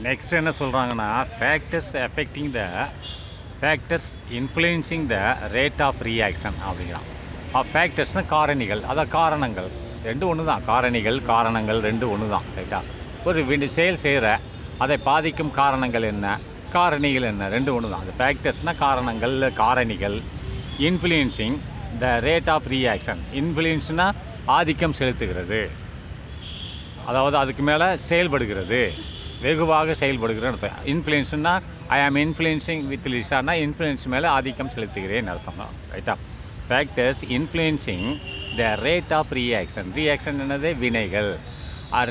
Next என்ன சொல்கிறாங்கன்னா, factors influencing the rate of reaction அப்படிங்கிறான். ஃபேக்டர்ஸ்னால் காரணிகள், அதான் காரணங்கள் ரெண்டு ஒன்று தான். காரணங்கள் ரெண்டு ஒன்று தான். ரைட்டா? ஒரு செயல் செய்கிற அதை பாதிக்கும் காரணங்கள் என்ன, காரணிகள் என்ன, ரெண்டு ஒன்று தான். அந்த ஃபேக்டர்ஸ்னால் காரணங்கள், காரணிகள். Influencing the rate of reaction. இன்ஃப்ளூயன்ஸ்னால் ஆதிக்கம் செலுத்துகிறது, அதாவது அதுக்கு மேலே செயல்படுகிறது, வெகுவாக செயல்படுகிறேன்னு அர்த்தம். இன்ஃப்ளூயன்ஸ்னா ஐ ஆம் இன்ஃப்ளூயன்சிங் வித் லிசானா, இன்ஃப்ளூயன்ஸ் மேலே ஆதிக்கம் செலுத்துகிறேன்னு அர்த்தம். ரைட்டா? Factors influencing the rate of reaction. Reaction என்னது? வினைகள்.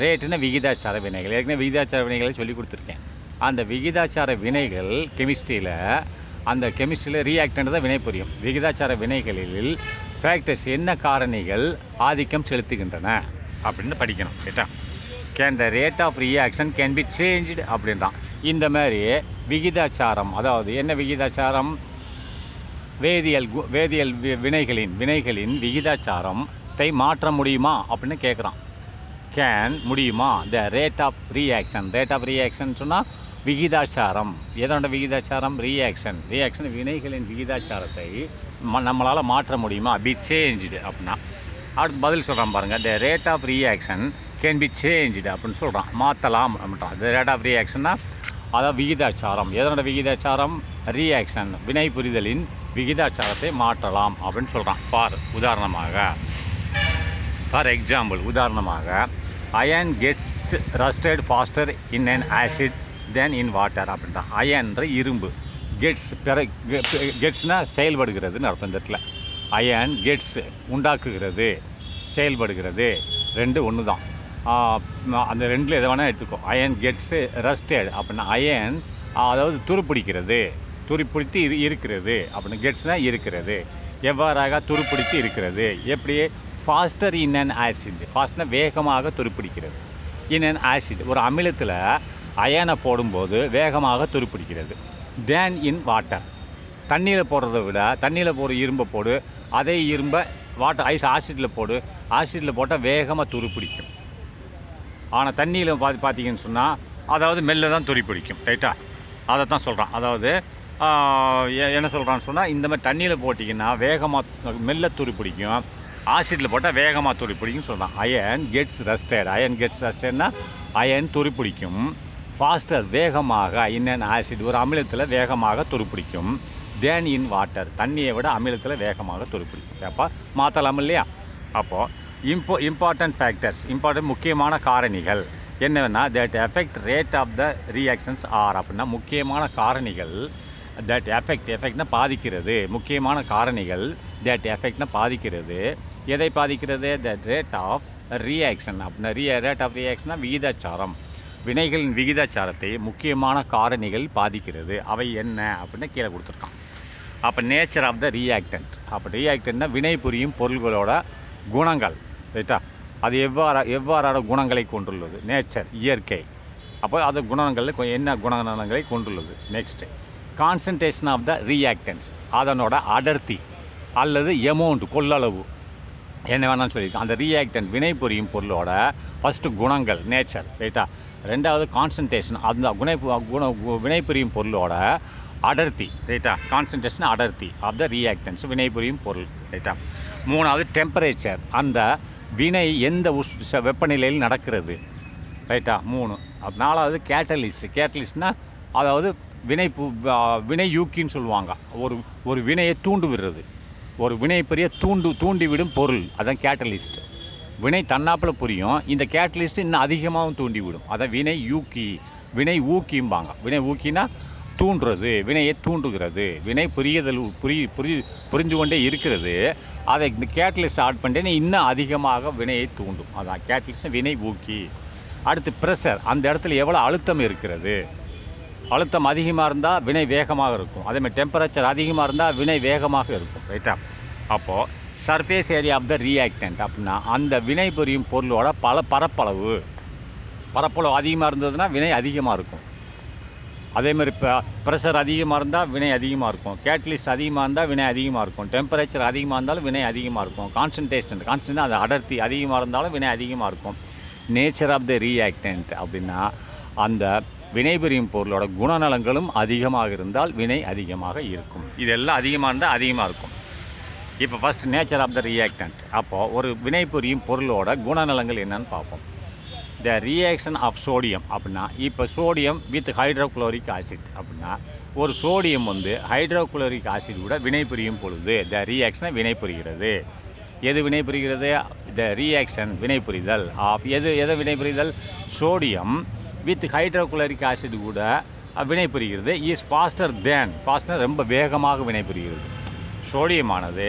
ரேட்டுன்னா விகிதாச்சார வினைகள். ஏற்கனவே விகிதாச்சார வினைகளை சொல்லி கொடுத்துருக்கேன். அந்த விகிதாச்சார வினைகள் கெமிஸ்ட்ரியில் ரியாக்டன்ட் தான் வினை புரியும். விகிதாச்சார வினைகளில் ஃபேக்டர்ஸ் என்ன காரணிகள் ஆதிக்கம் செலுத்துகின்றன அப்படின்னு படிக்கணும். ரைட்டா? Can the rate of reaction can be changed அப்படின்றான். இந்த மாதிரி விகிதாச்சாரம், அதாவது என்ன விகிதாச்சாரம்? வேதியியல் வினைகளின் விகிதாச்சாரத்தை மாற்ற முடியுமா அப்படின்னு கேட்குறான். கேன் முடியுமா? த ரேட் ஆஃப் ரியாக்ஷன் சொன்னால் விகிதாச்சாரம். எதோட விகிதாச்சாரம்? ரியாக்ஷன் வினைகளின் விகிதாச்சாரத்தை நம்மளால் மாற்ற முடியுமா? பி சேஞ்ச்டு அப்படின்னா அடுத்து பதில் சொல்கிறான் பாருங்கள். The rate of reaction can be changed அப்படின்னு சொல்கிறான். மாற்றலாம் அப்படின்றான். த ரேட் ஆஃப் ரியாக்ஷன்னா அதாவது விகிதாச்சாரம். எதனோட விகிதாச்சாரம்? ரியாக்ஷன் வினை புரிதலின் விகிதாச்சாரத்தை மாற்றலாம் அப்படின்னு சொல்கிறான். ஃபார் எக்ஸாம்பிள் உதாரணமாக iron gets rusted faster in an acid than in water அப்படின்றான். அயன்ற இரும்பு, கெட்ஸ்னால் செயல்படுகிறதுன்னு அர்த்தம். இந்த இடத்துல அயன் கெட்ஸ் உண்டாக்குகிறது, செயல்படுகிறது, ரெண்டு ஒன்று தான். அந்த ரெண்டில் எதை வேணால் எடுத்துக்கோ. அயன் கெட்ஸு ரஸ்டட் அப்படின்னா அயன் அதாவது துருப்பிடித்து இருக்கிறது அப்படின்னு. கெட்ஸ்னால் இருக்கிறது, எவ்வாறாக துருப்பிடித்து இருக்கிறது, எப்படி? Faster in an acid. ஃபாஸ்ட்னா வேகமாக துருப்பிடிக்கிறது. இன் அன் ஆசிட் ஒரு அமிலத்தில் அயனை போடும்போது வேகமாக துருப்பிடிக்கிறது. தேன் இன் வாட்டர் தண்ணியில் போடுறத விட, தண்ணியில் போடுற இரும்பை போடு, அதே இரும்பை ஆசிட்டில் போட்டால் வேகமாக துருப்பிடிக்கும். ஆனால் தண்ணியில் பார்த்தீங்கன்னு சொன்னால் அதாவது மெல்ல தான் துருப்பிடிக்கும். ரைட்டா? அதை தான் சொல்கிறான். அதாவது என்ன சொல்கிறான்னு சொன்னால், இந்த மாதிரி தண்ணியில் போட்டிங்கன்னா வேகமாக மெல்ல துருப்பிடிக்கும், ஆசிட்டில் போட்டால் வேகமாக துருப்பிடிக்கும்னு சொல்கிறான். அயன் கெட்ஸ் ரஸ்டட்னா அயன் துருப்பிடிக்கும். ஃபாஸ்டர் வேகமாக, இன் அன் ஆசிட் ஒரு அமிலத்தில் வேகமாக துருப்பிடிக்கும். தேன் இன் வாட்டர் தண்ணியை விட அமிலத்தில் வேகமாக துருப்பிடிக்கும். அப்போ மாற்றலாம் இல்லையா? அப்போது இம்பார்ட்டன்ட் ஃபேக்டர்ஸ், முக்கியமான காரணிகள் என்னென்னா that effect rate of the reactions are அப்படின்னா முக்கியமான காரணிகள் தட் எஃபெக்ட்னா பாதிக்கிறது. முக்கியமான காரணிகள் தட் எஃபெக்ட்னா பாதிக்கிறது. எதை பாதிக்கிறது? தட் ரேட் ஆஃப் ரியாக்ஷன் அப்படின்னா ரேட் ஆஃப் ரியாக்ஷன்னா விகிதாச்சாரம். வினைகளின் விகிதாச்சாரத்தை முக்கியமான காரணிகள் பாதிக்கிறது. அவை என்ன அப்படின்னு கீழே கொடுத்துருக்கான். அப்போ நேச்சர் ஆஃப் த ரியாக்டன்ட். ரியாக்டன்ட்னா வினை புரியும் பொருள்களோட குணங்கள். ரைட்டா? அது எவ்வாறான குணங்களை கொண்டுள்ளது? நேச்சர், இயற்கை. அப்போ அது குணங்களில் என்ன குணநலங்களை கொண்டுள்ளது? Next concentration of the reactants, அதனோட அடர்த்தி அல்லது எமௌண்ட், கொள்ளளவு என்ன வேணாலும் சொல்லியிருக்கேன். அந்த ரியாக்டன்ட் வினை புரியும் பொருளோட ஃபஸ்ட்டு குணங்கள், நேச்சர். ரைட்டா? ரெண்டாவது கான்சன்ட்ரேஷன், அந்த வினை புரியும் பொருளோட அடர்த்தி. ரைட்டா? கான்சன்ட்ரேஷன் அடர்த்தி ஆஃப் த ரியாக்டன்ஸ் வினை புரியும் பொருள். ரைட்டா? மூணாவது டெம்பரேச்சர், அந்த வினை எந்த வெப்பநிலையில் நடக்கிறது. ரைட்டா? 3. நாலாவது கேட்டலிஸ்ட்னால் அதாவது வினையூக்கின்னு சொல்லுவாங்க. ஒரு வினையை தூண்டு விடுறது, ஒரு வினை பெரிய தூண்டிவிடும் பொருள், அதான் கேட்டலிஸ்ட். வினை தன்னாப்பில் புரியும், இந்த கேட்டலிஸ்ட் இன்னும் அதிகமாகவும் தூண்டிவிடும். அதான் வினை ஊக்கிம்பாங்க. வினை ஊக்கினா தூண்டுறது, வினையை தூண்டுகிறது. வினை புரிந்து கொண்டே இருக்கிறது, அதை இந்த கேட்டலிஸ்ட் ஆட் பண்ணிட்டேன்னா இன்னும் அதிகமாக வினையை தூண்டும். அதான் கேட்டலிஸ்ட், வினை ஊக்கி. அடுத்து ப்ரெஷர், அந்த இடத்துல எவ்வளோ அழுத்தம் இருக்கிறது. அழுத்தம் அதிகமாக இருந்தால் வினை வேகமாக இருக்கும். அதேமாதிரி டெம்பரேச்சர் அதிகமாக இருந்தால் வினை வேகமாக இருக்கும். ரைட்டா? அப்போது surface area of the reactant அப்படின்னா அந்த வினை புரியும் பொருளோட பரப்பளவு அதிகமாக இருந்ததுன்னா வினை அதிகமாக இருக்கும். அதேமாதிரி இப்போ ப்ரெஷர் அதிகமாக இருந்தால் வினை அதிகமாக இருக்கும். கேட்டலிஸ்ட் அதிகமாக இருந்தால் வினை அதிகமாக இருக்கும். டெம்பரேச்சர் அதிகமாக இருந்தாலும் வினை அதிகமாக இருக்கும். கான்சன்ட்ரேஷன் அது அடர்த்தி அதிகமாக இருந்தாலும் வினை அதிகமாக இருக்கும். நேச்சர் ஆஃப் த ரியாக்டன்ட் அப்படின்னா அந்த வினைபுரியும் பொருளோட குணநலங்களும் அதிகமாக இருந்தால் வினை அதிகமாக இருக்கும். இதெல்லாம் அதிகமாக இருந்தால் அதிகமாக இருக்கும். இப்போ first nature of the reactant. அப்போது ஒரு வினைபுரியும் பொருளோட குணநலங்கள் என்னன்னு பார்ப்போம். த ரியாக்ஷன் ஆஃப் சோடியம் அப்படின்னா, இப்போ சோடியம் வித் ஹைட்ரோக்ளோரிக் ஆசிட் அப்படின்னா, ஒரு சோடியம் வந்து ஹைட்ரோக்ளோரிக் ஆசிட் கூட வினைபுரியும் பொழுது த ரியாக்ஷனை வினைபுரிகிறது. எது வினைபுரிகிறது? த ரியாக்ஷன் வினைபுரிதல் ஆஃப் எதை வினைபுரிதல்? சோடியம் வித் ஹைட்ரோக்ளோரிக் ஆசிட் கூட வினைபுரிகிறது. இஸ் ஃபாஸ்டர் ரொம்ப வேகமாக வினைபுரிகிறது. சோடியமானது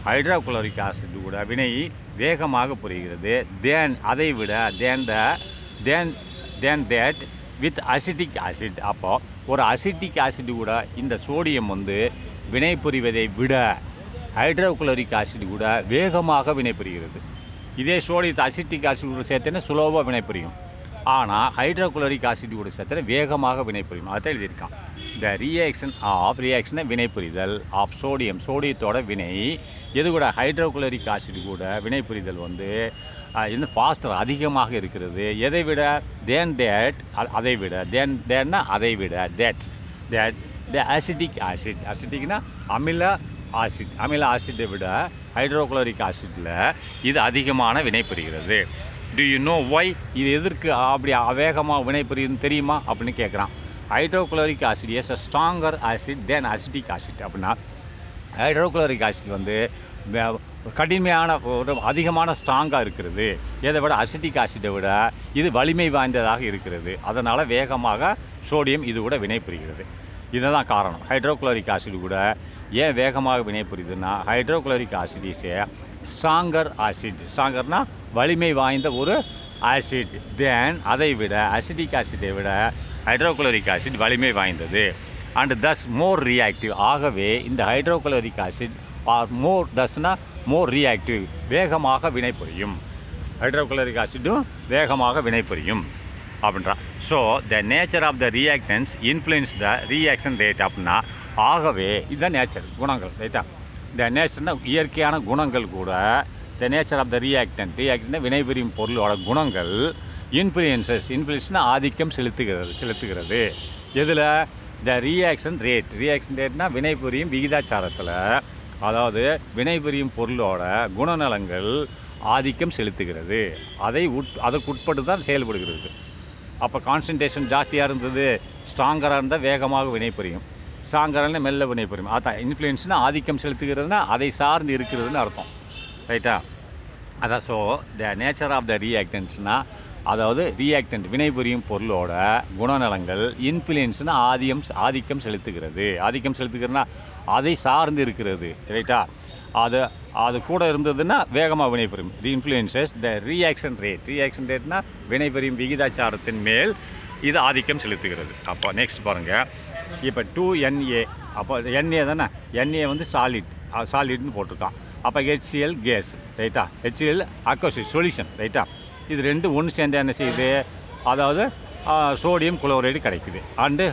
ஹைட்ரோக்ளோரிக் ஆசிட் கூட வினை வேகமாக புரிகிறது. அதை விட தேட் வித் அசிட்டிக் ஆசிட். அப்போது ஒரு அசிட்டிக் ஆசிட் கூட இந்த சோடியம் வந்து வினை புரிவதை விட ஹைட்ரோக்ளோரிக் ஆசிட் கூட வேகமாக வினைபுரிகிறது. இதே சோடியத்தை அசிட்டிக் ஆசிட் கூட சேர்த்தேன்னா சுலோவாக வினைபுரியும். ஆனால் ஹைட்ரோக்ளோரிக் ஆசிட் கூட சேர்த்தா வேகமாக வினைபுரியும். அதை எழுதியிருக்கான். த ரியாக்ஷனை வினைபுரிதல் ஆஃப் சோடியத்தோட வினை எது கூட? ஹைட்ரோக்ளோரிக் ஆசிட் கூட வினைபுரிதல் வந்து இன்னும் ஃபாஸ்டர் அதிகமாக இருக்கிறது. எதை விட? அதை விட அதை விட த அசிட்டிக் ஆசிட். அசிட்டிக்னா அமில ஆசிட்டை விட ஹைட்ரோக்ளோரிக் ஆசிட்டில் இது அதிகமான வினைபுரிகிறது. Do you know why? இது எதற்கு அப்படி வேகமாக வினைபுரியுதுன்னு தெரியுமா அப்படின்னு கேட்குறான். Hydrochloric acid is a stronger acid than acetic acid. அப்படின்னா ஹைட்ரோக்ளோரிக் ஆசிட் வந்து கடுமையான ஒரு அதிகமான ஸ்ட்ராங்காக இருக்கிறது. இதை விட அசிட்டிக் ஆசிட்டை விட இது வலிமை வாய்ந்ததாக இருக்கிறது. அதனால் வேகமாக சோடியம் இது கூட வினைபுரிகிறது. இதுதான் காரணம். ஹைட்ரோக்ளோரிக் ஆசிட் கூட ஏன் வேகமாக வினைபுரியுதுன்னா, hydrochloric acid is a stronger acid. ஸ்ட்ராங்கர்னால் வலிமை வாய்ந்த ஒரு ஆசிட் தென் அதை விட அசிட்டிக் ஆசிட்டை விட ஹைட்ரோக்ளோரிக் ஆசிட் வலிமை வாய்ந்தது. And thus more reactive. ஆகவே இந்த hydrochloric acid are more reactive வேகமாக வினைபுரியும். ஹைட்ரோக்ளோரிக் ஆசிட்டும் வேகமாக வினைபுரியும் அப்படின்றான். So the nature of the reactants influence the reaction rate அப்படின்னா, ஆகவே இதுதான் நேச்சர் குணங்கள். ரைட்டா? த நேச்சர்னா இயற்கையான குணங்கள் கூட the nature of the reactant வினைபுரியும் பொருளோட குணங்கள் இன்ஃப்ளூயன்ஸ்னால் ஆதிக்கம் செலுத்துகிறது. எதில்? த ரியாக்ஷன் ரேட்னா வினைபுரியும் விகிதாச்சாரத்தில். அதாவது வினைபுரியும் பொருளோட குணநலங்கள் ஆதிக்கம் செலுத்துகிறது. அதற்கு உட்பட்டு தான் செயல்படுகிறது. அப்போ கான்சன்ட்ரேஷன் ஜாஸ்தியாக இருந்தது, ஸ்ட்ராங்கராக இருந்தால் வேகமாக வினைபுரியும், ஸ்ட்ராங்கரான மெல்ல வினைபுரியும். அதான் இன்ஃப்ளூயன்ஸ்னால் ஆதிக்கம் செலுத்துகிறதுனா அதை சார்ந்து இருக்கிறதுன்னு அர்த்தம். ரைட்டா? அதான். So the nature of the ரியாக்டன்ஸ்னால், அதாவது ரியாக்டன்ட் வினைபுரியும் பொருளோட குணநலங்கள் இன்ஃப்ளூயன்ஸ்னால் ஆதிக்கம் செலுத்துகிறதுனா அதை சார்ந்து இருக்கிறது. ரைட்டா? அது கூட இருந்ததுன்னா வேகமாக வினைபுரியும். தி இன்ஃப்ளூயன்சஸ் த ரியாக்ஷன் ரேட்னா வினைபுரியும் விகிதாச்சாரத்தின் மேல் இது ஆதிக்கம் செலுத்துகிறது. அப்போ நெக்ஸ்ட் பாருங்கள். இப்போ 2Na. அப்போ Na தானே? Na வந்து சாலிட்னு போட்டிருக்கான். அப்போ HCl கேஸ். ரைட்டா? HCl aqueous solution. ரைட்டா? இது ரெண்டு ஒன்று சேர்ந்து என்ன செய்யுது? அதாவது சோடியம் குளோரைடு கிடைக்குது அண்டு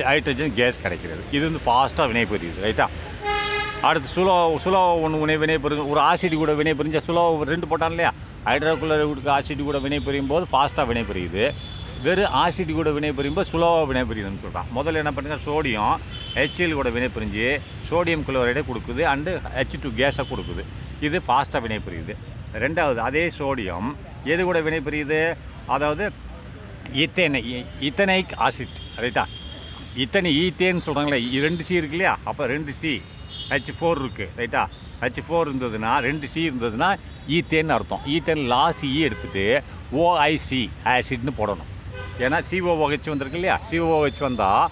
ஹைட்ரஜன் கேஸ் கிடைக்கிறது. இது வந்து ஃபாஸ்ட்டாக வினைபுரியுது. ரைட்டா? அடுத்து சுலோ ஒன்று வினைபுரிஞ்சு ஒரு ஆசிட் கூட வினைபுரிஞ்ச சுலோ 2 போட்டான் இல்லையா? ஹைட்ரோக்ளோரைடு ஆசிட் கூட வினைபுரியும் போது ஃபாஸ்ட்டாக வினைபுரியுது. வெறும் ஆசிட் கூட வினைபுரியும் போது சுலோவாக வினைபுரியுதுன்னு சொல்கிறான். முதல்ல என்ன பண்ணுங்க, சோடியம் HCl கூட வினைபுரிஞ்சு சோடியம் குளோரைடை கொடுக்குது அண்டு H2 கேஸை கொடுக்குது. இது ஃபாஸ்ட்டாக வினைபுரியுது. ரெண்டாவது அதே சோடியம் எது கூட வினைபுரியுது? அதாவது இத்தனைக் ஆசிட். ரைட்டா? ஈத்தேன்னு சொல்கிறாங்களே, 2C இருக்கு இல்லையா? அப்போ 2C H4 இருக்குது. ரைட்டா? H4 இருந்ததுன்னா 2C இருந்ததுன்னா ஈத்தேன்னு அர்த்தம். ஈத்தேன் லாஸ்ட் எடுத்துகிட்டு OIC ஆசிட்னு போடணும். ஏன்னா COOH வந்திருக்கு இல்லையா? COOH வந்தால்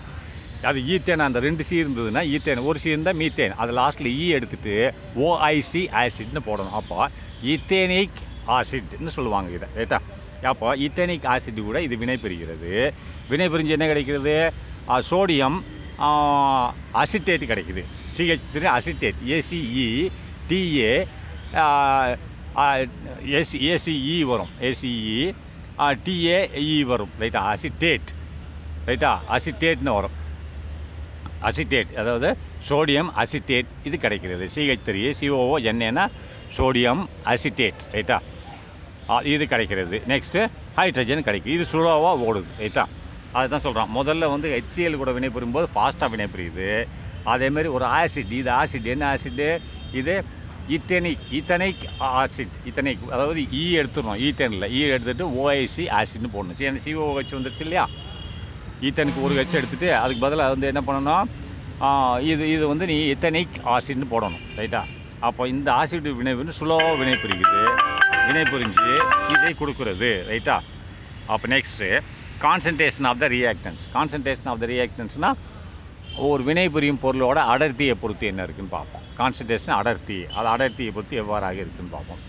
அது ஈத்தேன். அந்த 2C இருந்ததுன்னா ஈத்தேன், ஒரு C இருந்தால் மீத்தேன். அது லாஸ்ட்டில் எடுத்துகிட்டு OIC ஆசிட்னு போடணும். அப்போ ஈத்தேனிக் ஆசிட்னு சொல்லுவாங்க இதை. ரைட்டா? அப்போ ஈத்தேனிக் ஆசிட் கூட இது வினைபுரிகிறது. வினைபுரிஞ்சு என்ன கிடைக்கிறது? சோடியம் அசிட்டேட் கிடைக்குது. CH3 அசிட்டேட் ACE வரும். TAE வரும். ரைட்டா? அசிட்டேட். ரைட்டா? அசிட்டேட்னு வரும். அசிட்டேட் அதாவது சோடியம் அசிட்டேட் இது கிடைக்கிறது. CH3 COONA sodium acetate. ரைட்டா? இது கிடைக்கிறது. நெக்ஸ்ட்டு ஹைட்ரஜன் கிடைக்குது. இது சுலோவாக ஓடுது. ரைட்டா? அதுதான் சொல்கிறோம். முதல்ல வந்து HCl கூட வினைபுரியும் போது ஃபாஸ்ட்டாக வினைபுரியுது. அதேமாரி ஒரு ஆசிட், இது ஆசிட் என்ன ஆசிட்டு இது ஈத்தனிக் ஆசிட். ஈத்தனிக் அதாவது எடுத்துடணும். ஈத்தனில் எடுத்துகிட்டு OIC ஆசிட்னு போடணும். ஏன்னா COOH வந்துருச்சு இல்லையா, ஈத்தனுக்கு ஒரு H எடுத்துகிட்டு அதுக்கு பதிலாக வந்து என்ன பண்ணணும், இது வந்து நீ ஈத்தனிக் ஆசிட்னு போடணும். ரைட்டா? அப்போ இந்த ஆசிட் வினைபுரிஞ்சு ஸ்லோவாக வினைபுரிஞ்சு இதை கொடுக்குறது. ரைட்டா? அப்போ next concentration of the reactants. Concentration of the ரியாக்டன்ஸ்னால் ஒரு வினைபுரியும் பொருளோட அடர்த்தியை பொறுத்து என்ன இருக்குதுன்னு பார்ப்போம். கான்சன்ட்ரேஷன் அடர்த்தி, அது அடர்த்தியை பொறுத்து எவ்வாறாக இருக்குதுன்னு பார்ப்போம்.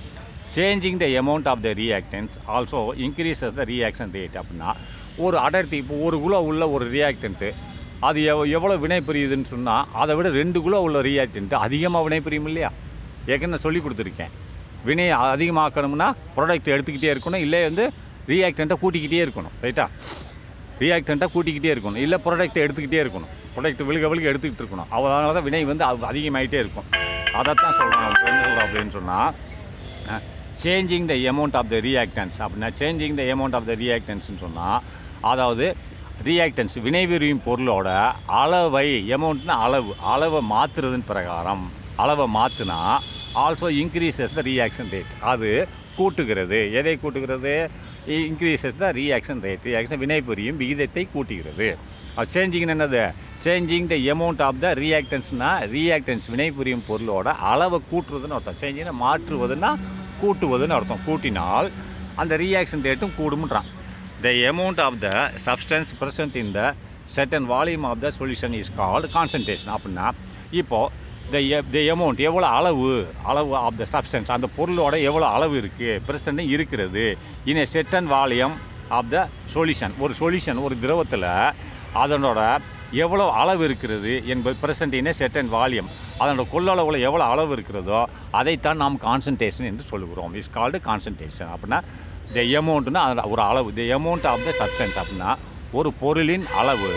Changing the amount of the reactants also increases the reaction rate. அப்படின்னா ஒரு அடர்த்தி, இப்போ 1 கிலோ உள்ள ஒரு ரியாக்டன்ட்டு அது எவ்வளோ வினை புரியுதுன்னு சொன்னால் அதை விட 2 கிலோ உள்ள ரியாக்டன்ட்டு அதிகமாக வினை புரியும் இல்லையா. ஏற்கனவே சொல்லி கொடுத்துருக்கேன். வினை அதிகமாக்கணும்னா ப்ராடக்ட் எடுத்துக்கிட்டே இருக்கணும், இல்லை வந்து ரியாக்டண்ட்டை கூட்டிக்கிட்டே இருக்கணும். ரைட்டா? ரியாக்டண்ட்டை கூட்டிக்கிட்டே இருக்கணும், இல்லை ப்ராடக்ட்டை எடுத்துக்கிட்டே இருக்கணும். ப்ராடக்ட் விழுக எடுத்துக்கிட்டு இருக்கணும். அதனால தான் வினை வந்து அதிகமாகிட்டே இருக்கும். அதைத்தான் சொல்கிறோம். நம்ம என்ன சொல்கிறோம் அப்படின்னு சொன்னால் changing the amount of the reactants. அப்படின்னா changing the amount of the ரியாக்டன்ஸ்னு சொன்னால் அதாவது ரியாக்டன்ஸ் வினைபுரியும் பொருளோட அளவை, அமௌண்ட்னா அளவை மாற்றுறதுன்னு பிரகாரம் அளவை மாற்றினா also increases the reaction rate. அது கூட்டுகிறது. எதை கூட்டுகிறது? Increases the reaction rate. Reaction வினைபுரியும் விகிதத்தை கூட்டுகிறது. அது சேஞ்சிங் என்னது? Changing the amount of the ரியாக்டன்ஸ்னால் ரியாக்டன்ஸ் வினைபுரியும் பொருளோட அளவை கூட்டுறதுன்னு அர்த்தம். சேஞ்சிங்னா மாற்றுவதுன்னா கூட்டுவதுன்னு அர்த்தம். கூட்டினால் அந்த ரியாக்ஷன் ரேட்டும் கூடும்ன்றான். The amount of the substance present in the certain volume of the solution is called concentration. அப்படின்னா இப்போது the amount எவ்வளோ அளவு ஆஃப் த சப்ஸ்டன்ஸ், அந்த பொருளோட எவ்வளோ அளவு இருக்குது present இருக்கிறது in a certain volume of the solution. ஒரு சொல்யூஷன், ஒரு திரவத்தில் அதனோட எவ்வளோ அளவு இருக்கிறது என்பது present in a certain volume. அதனோட கொள்ளளவில் எவ்வளோ அளவு இருக்கிறதோ அதைத்தான் நாம் கான்சன்ட்ரேஷன் என்று சொல்லுகிறோம். Is called concentration. அப்படின்னா த அமௌண்ட்னா அதில் ஒரு அளவு, the amount of the substance. அப்படின்னா ஒரு பொருளின் அளவு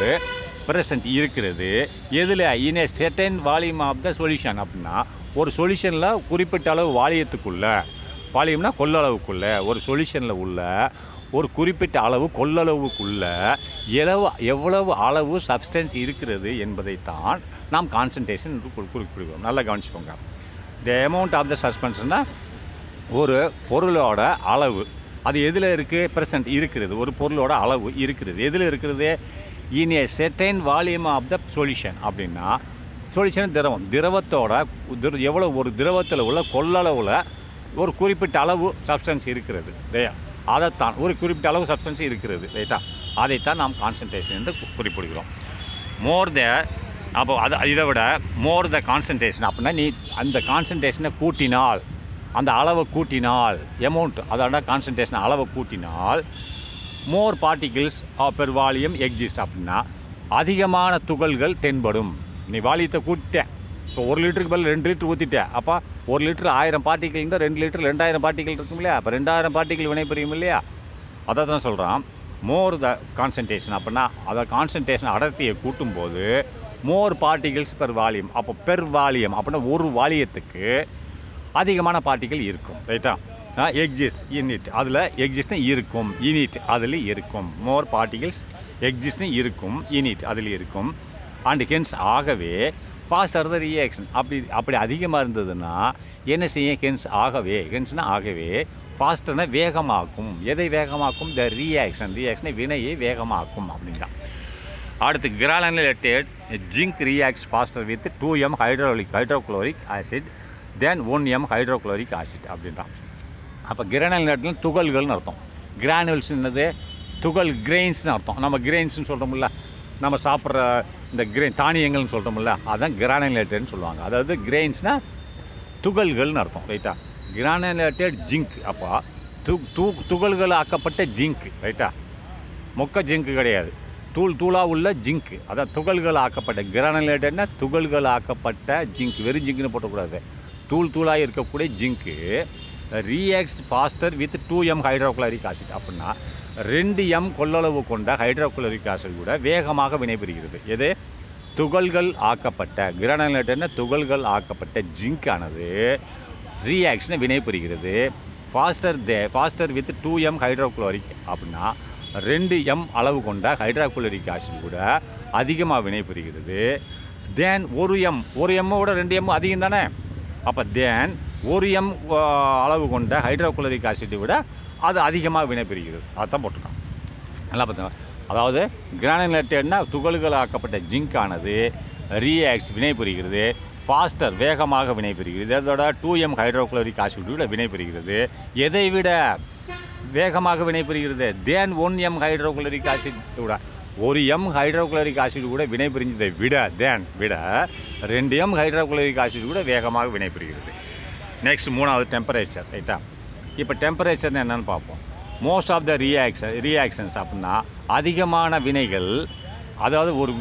ப்ரெசன்ட் இருக்கிறது எதில்? In a certain volume of the solution. அப்படின்னா ஒரு சொல்யூஷனில் குறிப்பிட்ட அளவு வால்யத்துக்குள்ளே, வால்யூம்னா கொள்ளளவுக்குள்ளே, ஒரு சொல்யூஷனில் உள்ள ஒரு குறிப்பிட்ட அளவு கொள்ளளவுக்குள்ளே எவ்வளவு அளவு சப்ஸ்டன்ஸ் இருக்கிறது என்பதைத்தான் நாம் கான்சன்ட்ரேஷன் என்று குறிப்பிடுகிறோம். நல்லா கவனிச்சுக்கோங்க. த அமௌண்ட் ஆஃப் த சஸ்பென்ஷன்னா ஒரு பொருளோட அளவு, அது எதில் இருக்குது? ப்ரெசன்ட் இருக்கிறது. ஒரு பொருளோட அளவு இருக்கிறது எதில் இருக்கிறது? In a certain volume of the solution. அப்படின்னா சொல்யூஷன் திரவத்தோட எவ்வளோ, ஒரு திரவத்தில் உள்ள கொள்ளளவில் ஒரு குறிப்பிட்ட அளவு சப்ஸ்டன்ஸ் இருக்கிறது. அதைத்தான் ஒரு குறிப்பிட்ட அளவு சப்ஸ்டன்ஸ் இருக்கிறது. ரைட்டா? அதைத்தான் நாம் கான்சன்ட்ரேஷன் என்று குறிப்பிடுகிறோம். மோர் த அப்போ இதை விட மோர் த கான்சன்ட்ரேஷன். அப்படின்னா நீ அந்த கான்சன்ட்ரேஷனை கூட்டினால், அந்த அளவை கூட்டினால், அமௌண்ட் அதோட கான்சன்ட்ரேஷன் அளவை கூட்டினால் மோர் பார்ட்டிகிள்ஸ் பெர் வால்யூம் எக்ஸிஸ்ட். அப்படின்னா அதிகமான துகள்கள் தென்படும். நீ வால்யூத்தை கூட்டிட்டேன். இப்போ 1 லிட்டருக்கு பதில் 2 லிட்டர் ஊற்றிட்டேன். அப்போ 1 லிட்டர் 1000 பார்ட்டிகிள் இருந்தால் 2 லிட்டர் 2000 பார்ட்டிகிள் இருக்கும் இல்லையா? அப்போ 2000 பார்ட்டிகிள் வினைபுரியும் இல்லையா? அதை தான் சொல்கிறான் மோர் த கான்சன்ட்ரேஷன். அப்படின்னா அதை கான்சன்ட்ரேஷன் அடர்த்தியை கூட்டும்போது மோர் பார்ட்டிகிள்ஸ் பெர் வால்யூம். அப்போ பெர் வால்யூம் அப்படின்னா ஒரு வால்யத்துக்கு அதிகமான பார்ட்டிகிள் இருக்கும். ரைட்டா? எக்ஸிஸ்ட் இன் இட், அதில் எக்ஸிஸ்ட்னு இருக்கும், இனிட் அதில் இருக்கும். மோர் பார்ட்டிகிள்ஸ் எக்ஸிஸ்ட்னு இருக்கும், இனிட் அதில் இருக்கும். அண்ட் ஹென்ஸ் ஆகவே ஃபாஸ்டர் த ரியாக்ஷன். அப்படி அதிகமாக இருந்ததுன்னா என்ன செய்யும்? ஹென்ஸ்னா ஆகவே ஃபாஸ்டர்னா வேகமாக்கும். எதை வேகமாக்கும்? த ரியாக்ஷனை வினையை வேகமாக்கும் அப்படின்றான். அடுத்து granulated zinc reacts faster with 2m hydrochloric acid than 1m hydrochloric acid அப்படின்றான். அப்போ கிரானுலேட்லாம் துகள்கள்னு அர்த்தம். கிரானுவல்ஸ் என்னது? துகள். கிரெயின்ஸ்னு அர்த்தம். நம்ம கிரெயின்ஸ்னு சொல்கிறோம்ல, நம்ம சாப்பிட்ற இந்த தானியங்கள்னு சொல்கிறோம்ல, அதுதான் கிரானுலேட்டட்னு சொல்லுவாங்க. அதாவது கிரெயின்ஸ்னால் துகள்கள்னு அர்த்தம். ரைட்டா? Granulated zinc. அப்போ துகள்கள் ஆக்கப்பட்ட ஜிங்க். ரைட்டா? மொக்க ஜிங்க் கிடையாது, தூளாக உள்ள ஜிங்க். அதான் துகள்கள் ஆக்கப்பட்ட. கிரானுலேட்டட்னா துகள்கள் ஆக்கப்பட்ட ஜிங்க். வெறும் ஜிங்க்னு போட்டக்கூடாது. தூளாக இருக்கக்கூடிய zinc reacts faster with 2m hydrochloric acid. அப்படின்னா 2m கொள்ளளவு கொண்ட ஹைட்ரோக்ளோரிக் ஆசிட் கூட வேகமாக வினைபுரிகிறது. எது? துகள்கள் ஆக்கப்பட்ட, கிரானுலேட்டட்னா துகள்கள் ஆக்கப்பட்ட ஜிங்க் ஆனது ரியாக்ஷனை வினைபுரிகிறது. Pastor with 2m hydrochloric. அப்படின்னா 2m அளவு கொண்ட ஹைட்ரோகுளோரிக் ஆசிட் கூட அதிகமாக வினைபுரிகிறது. தேன் 1m விட 2m அதிகம் தானே. அப்போ தேன் 1m அளவு கொண்ட ஹைட்ரோகுளோரிக் ஆசிட்டை விட அது அதிகமாக வினைபுரிகிறது. அதுதான் போட்டிருக்கான். நல்லா பார்த்தோம். அதாவது கிரானுலேட்டட்னா துகள்களாக்கப்பட்ட ஜிங்க் ஆனது வினைபுரிகிறது. ஃபாஸ்டர் வேகமாக வினைபுரிகிறது. இதோட 2m ஹைட்ரோகுளோரிக் ஆசிட் விட வினைபுரிகிறது. எதை விட வேகமாக வினைபுரிகிறது? தேன் 1m ஹைட்ரோகுளோரிக் ஆசிட் விட 1m ஹைட்ரோகுளோரிக் ஆசிட் கூட வினைபுரிஞ்சதை விட 2m ஹைட்ரோகுளோரிக் ஆசிட் கூட வேகமாக வினைபுரிகிறது. நெக்ஸ்ட் 3வது டெம்பரேச்சர். ரைட்டா? இப்போ டெம்பரேச்சர்னு என்னென்னு பார்ப்போம். மோஸ்ட் ஆஃப் த ரியாக்ஷன்ஸ் அப்படின்னா அதிகமான வினைகள், அதாவது ஒரு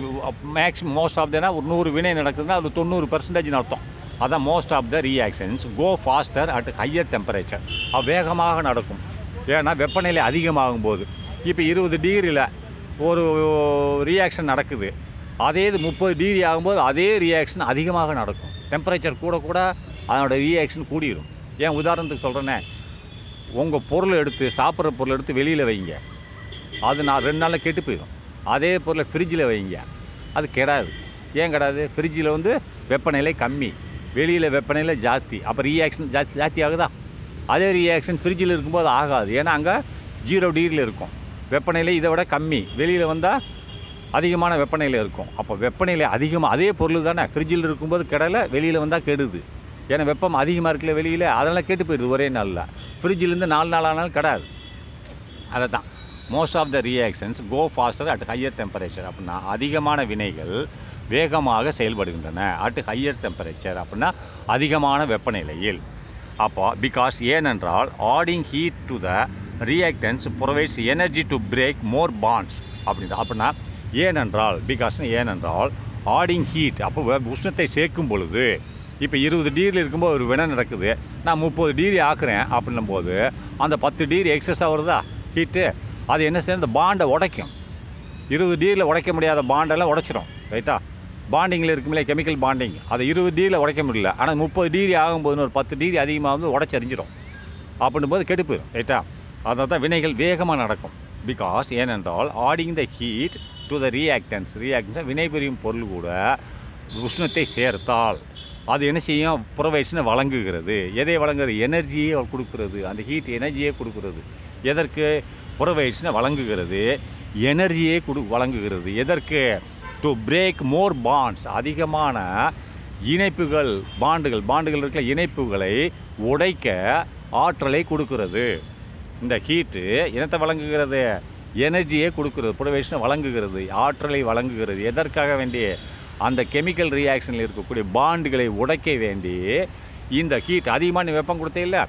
மோஸ்ட் ஆஃப் ஒரு 100 வினை நடக்குதுன்னா அது 90% அர்த்தம். அதான் most of the reactions go faster at higher temperature. அது வேகமாக நடக்கும். ஏன்னா வெப்பநிலை அதிகமாகும் போது. இப்போ 20 டிகிரியில் ஒரு ரியாக்ஷன் நடக்குது. அதே இது 30 டிகிரி ஆகும்போது அதே ரியாக்ஷன் அதிகமாக நடக்கும். டெம்பரேச்சர் கூட அதனோட ரியாக்ஷன் கூடிடும். ஏன் உதாரணத்துக்கு சொல்கிறேன்னே, உங்கள் சாப்பிட்ற பொருளை எடுத்து வெளியில் வைங்க, அது 2 நாளில் கெட்டு போயிடும். அதே பொருளை ஃப்ரிட்ஜில் வைங்க, அது கெடாது. ஏன் கெடாது? ஃப்ரிட்ஜில் வெப்பநிலை கம்மி, வெளியில் வெப்பநிலை ஜாஸ்தி. அப்போ ரியாக்ஷன் ஜாஸ்தி ஆகுதா? அதே ரியாக்ஷன் ஃப்ரிட்ஜில் இருக்கும்போது ஆகாது. ஏன்னா அங்கே 0 டிகிரியில் இருக்கும். வெப்பநிலை இதை விட கம்மி. வெளியில் வந்தால் அதிகமான வெப்பநிலை இருக்கும். அப்போ வெப்பநிலை அதிகமாக அதே பொருள் தானே. ஃப்ரிட்ஜில் இருக்கும்போது கெடலை, வெளியில் வந்தால் கெடுது. ஏன்னா வெப்பம் அதிகமாக இருக்குல்ல வெளியில், அதெல்லாம் கெட்டு போயிடுது ஒரே நாளில். ஃப்ரிட்ஜிலேருந்து 4 நாள் ஆனாலும் கெடாது. அதை தான் most of the reactions go faster at higher temperature. அப்படின்னா அதிகமான வினைகள் வேகமாக செயல்படுகின்றன. அட் ஹையர் டெம்பரேச்சர் அப்படின்னா அதிகமான வெப்பநிலையில். அப்போ பிகாஸ் ஏனென்றால் adding heat to the reactants provides energy to break more bonds அப்படின்னா ஏனென்றால் ஏனென்றால் ஆடிங் ஹீட் அப்போ உஷ்ணத்தை சேர்க்கும் பொழுது, இப்போ 20 டிகிரியில் இருக்கும்போது ஒரு வினை நடக்குது, நான் 30 டிகிரி ஆக்குறேன் அப்படின்னும் போது அந்த 10 டிகிரி எக்ஸஸாக வருதா ஹீட்டு, அது என்ன செய்யும்? இந்த பாண்டை உடைக்கும். 20 டிகிரியில் உடைக்க முடியாத பாண்டெல்லாம் உடைச்சிரும். ரைட்டா? பாண்டிங்கில் இருக்குமில்ல கெமிக்கல் பாண்டிங், அதை 20 டிகிரியில் உடைக்க முடியல. ஆனால் 30 டிகிரி ஆகும்போது ஒரு 10 டிகிரி அதிகமாக உடைச்சரிஞ்சிடும். அப்படின்னும் போது கெட்டு போயிடும். ரைட்டா? அதனால தான் வினைகள் வேகமாக நடக்கும். பிகாஸ் ஏனென்றால் adding the heat to the reactance வினைபுரியும் பொருள் கூட உஷ்ணத்தை சேர்த்தால் அது என்ன செய்யும்? ப்ரொவைட்ஸ்னு வழங்குகிறது. எதை வழங்குறது? எனர்ஜியை கொடுக்குறது. அந்த ஹீட் எனர்ஜியை கொடுக்குறது. எதற்கு? ப்ரொவைட்ஸ்னு வழங்குகிறது. எனர்ஜியை வழங்குகிறது. எதற்கு? டு பிரேக் மோர் பாண்ட்ஸ் அதிகமான இணைப்புகள், பாண்டுகள் இருக்கிற இணைப்புகளை உடைக்க ஆற்றலை கொடுக்கிறது. இந்த ஹீட்டு என்னத்தை வழங்குகிறது? எனர்ஜியை கொடுக்குறது. ப்ரொவைட்ஸ்னு வழங்குகிறது, ஆற்றலை வழங்குகிறது. எதற்காக வேண்டி? அந்த கெமிக்கல் ரியாக்ஷனில் இருக்கக்கூடிய பாண்டுகளை உடைக்க வேண்டி இந்த ஹீட் அதிகமான வெப்பம் கொடுத்தே இல்லை,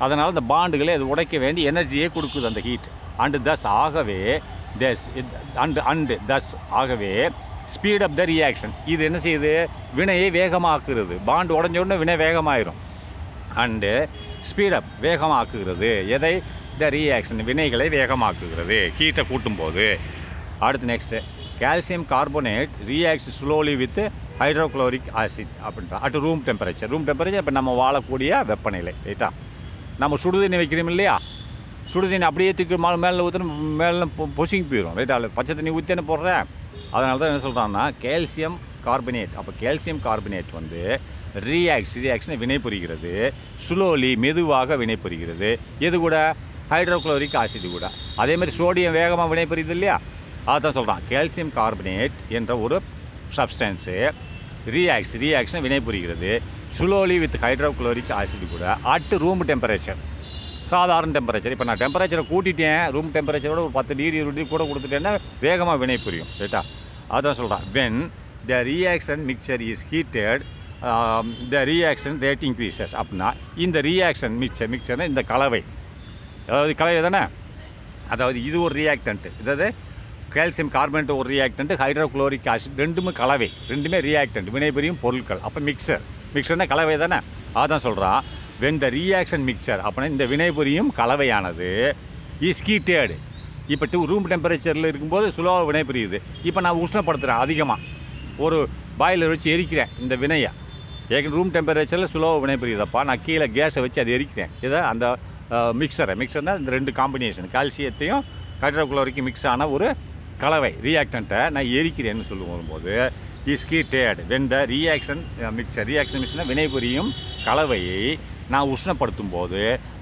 அதனால் இந்த பாண்டுகளை அது உடைக்க வேண்டி எனர்ஜியே கொடுக்குது அந்த ஹீட். அண்டு தஸ் ஆகவே ஸ்பீட் அப் த ரியாக்ஷன். இது என்ன செய்யுது? வினையை வேகமாக்குகிறது. பாண்டு உடஞ்ச உடனே வினை வேகமாயிரும். And speed up வேகமாக்குகிறது. எதை? த ரியாக்ஷன் வினைகளை வேகமாக்குகிறது ஹீட்டை கூட்டும்போது. அடுத்து next calcium carbonate reacts slowly with hydrochloric acid அப்படின்ற அட் ரூம் டெம்பரேச்சர். இப்போ நம்ம வாழக்கூடிய வெப்பநிலை. ரைட்டா? நம்ம சுடுதண்ணி வைக்கிறோம் இல்லையா, சுடுதண்ணி அப்படியே தூக்கி மேலே ஊற்றினா மேலே பொசிங் போயிடும். ரைட்டா? பச்சை தண்ணி ஊற்றின்னு போடுறேன். அதனால தான் என்ன சொல்கிறாங்கன்னா கால்சியம் கார்பனேட். அப்போ கால்சியம் கார்பனேட் ரியாக்ஷனை வினைபுரிகிறது. ஸ்லோலி மெதுவாக வினைபுரிகிறது. எது கூட? ஹைட்ரோக்ளோரிக் ஆசிட் கூட. அதேமாதிரி சோடியம் வேகமாக வினைபுரியுது இல்லையா, அதுதான் சொல்கிறான். கால்சியம் கார்பனேட் என்ற ஒரு சப்ஸ்டன்ஸு ரியாக்ஷனை வினைபுரிகிறது ஸ்லோலி வித் ஹைட்ரோக்ளோரிக் ஆசிட் கூட அட் ரூம் டெம்பரேச்சர். சாதாரண டெம்பரேச்சர். இப்போ நான் டெம்பரேச்சரை கூட்டிட்டேன், ரூம் டெம்பரேச்சரோட ஒரு 10 டிகிரி 20 டிகிரி கூட கொடுத்துட்டேன்னா வேகமாக வினைபுரியும். ரைட்டா? அதுதான் சொல்கிறான். When the reaction mixer is heated the reaction rate increases. அப்படின்னா இந்த ரியாக்ஷன் மிக்சர்னால் இந்த கலவை, அதாவது கலவை தானே, அதாவது இது ஒரு ரியாக்டன்ட்டு, இதாவது கால்சியம் கார்பனேட் ஒரு ரியாக்டன்ட்டு, ஹைட்ரோக்ளோரிக் ஆசிட் ரெண்டுமே கலவை, ரெண்டுமே ரியாக்டன்ட் வினைபுரியும் பொருட்கள். அப்போ மிக்சர்னால் கலவை தானே. அதான் சொல்கிறான். வென் த ரியாக்ஷன் மிக்சர் அப்படின்னா இந்த வினைபுரியும் கலவையானது இஸ் ஹீட்டட். இப்போ ரூம் டெம்பரேச்சரில் இருக்கும்போது ஸ்லோவாக வினைபுரியுது. இப்போ நான் உஷ்ணப்படுத்துகிறேன், அதிகமாக ஒரு பாயிலர் வச்சு எரிக்கிறேன் இந்த வினையை. ரூம் டெம்பரேச்சரில் ஸ்லோவாக வினைபுரியுதப்பா, நான் கீழே கேஸை வச்சு அதை எரிக்கிறேன். இதை அந்த மிக்சர்னால் இந்த ரெண்டு காம்பினேஷன் கால்சியத்தையும் ஹைட்ரோகுளோரிக் மிக்ஸ் ஆன ஒரு கலவை ரியாக்டண்ட்டை நான் எரிக்கிறேன்னு சொல்லும்போது is heated when the reaction mixture வினைபுரியும் கலவையை நான் உஷ்ணப்படுத்தும் போது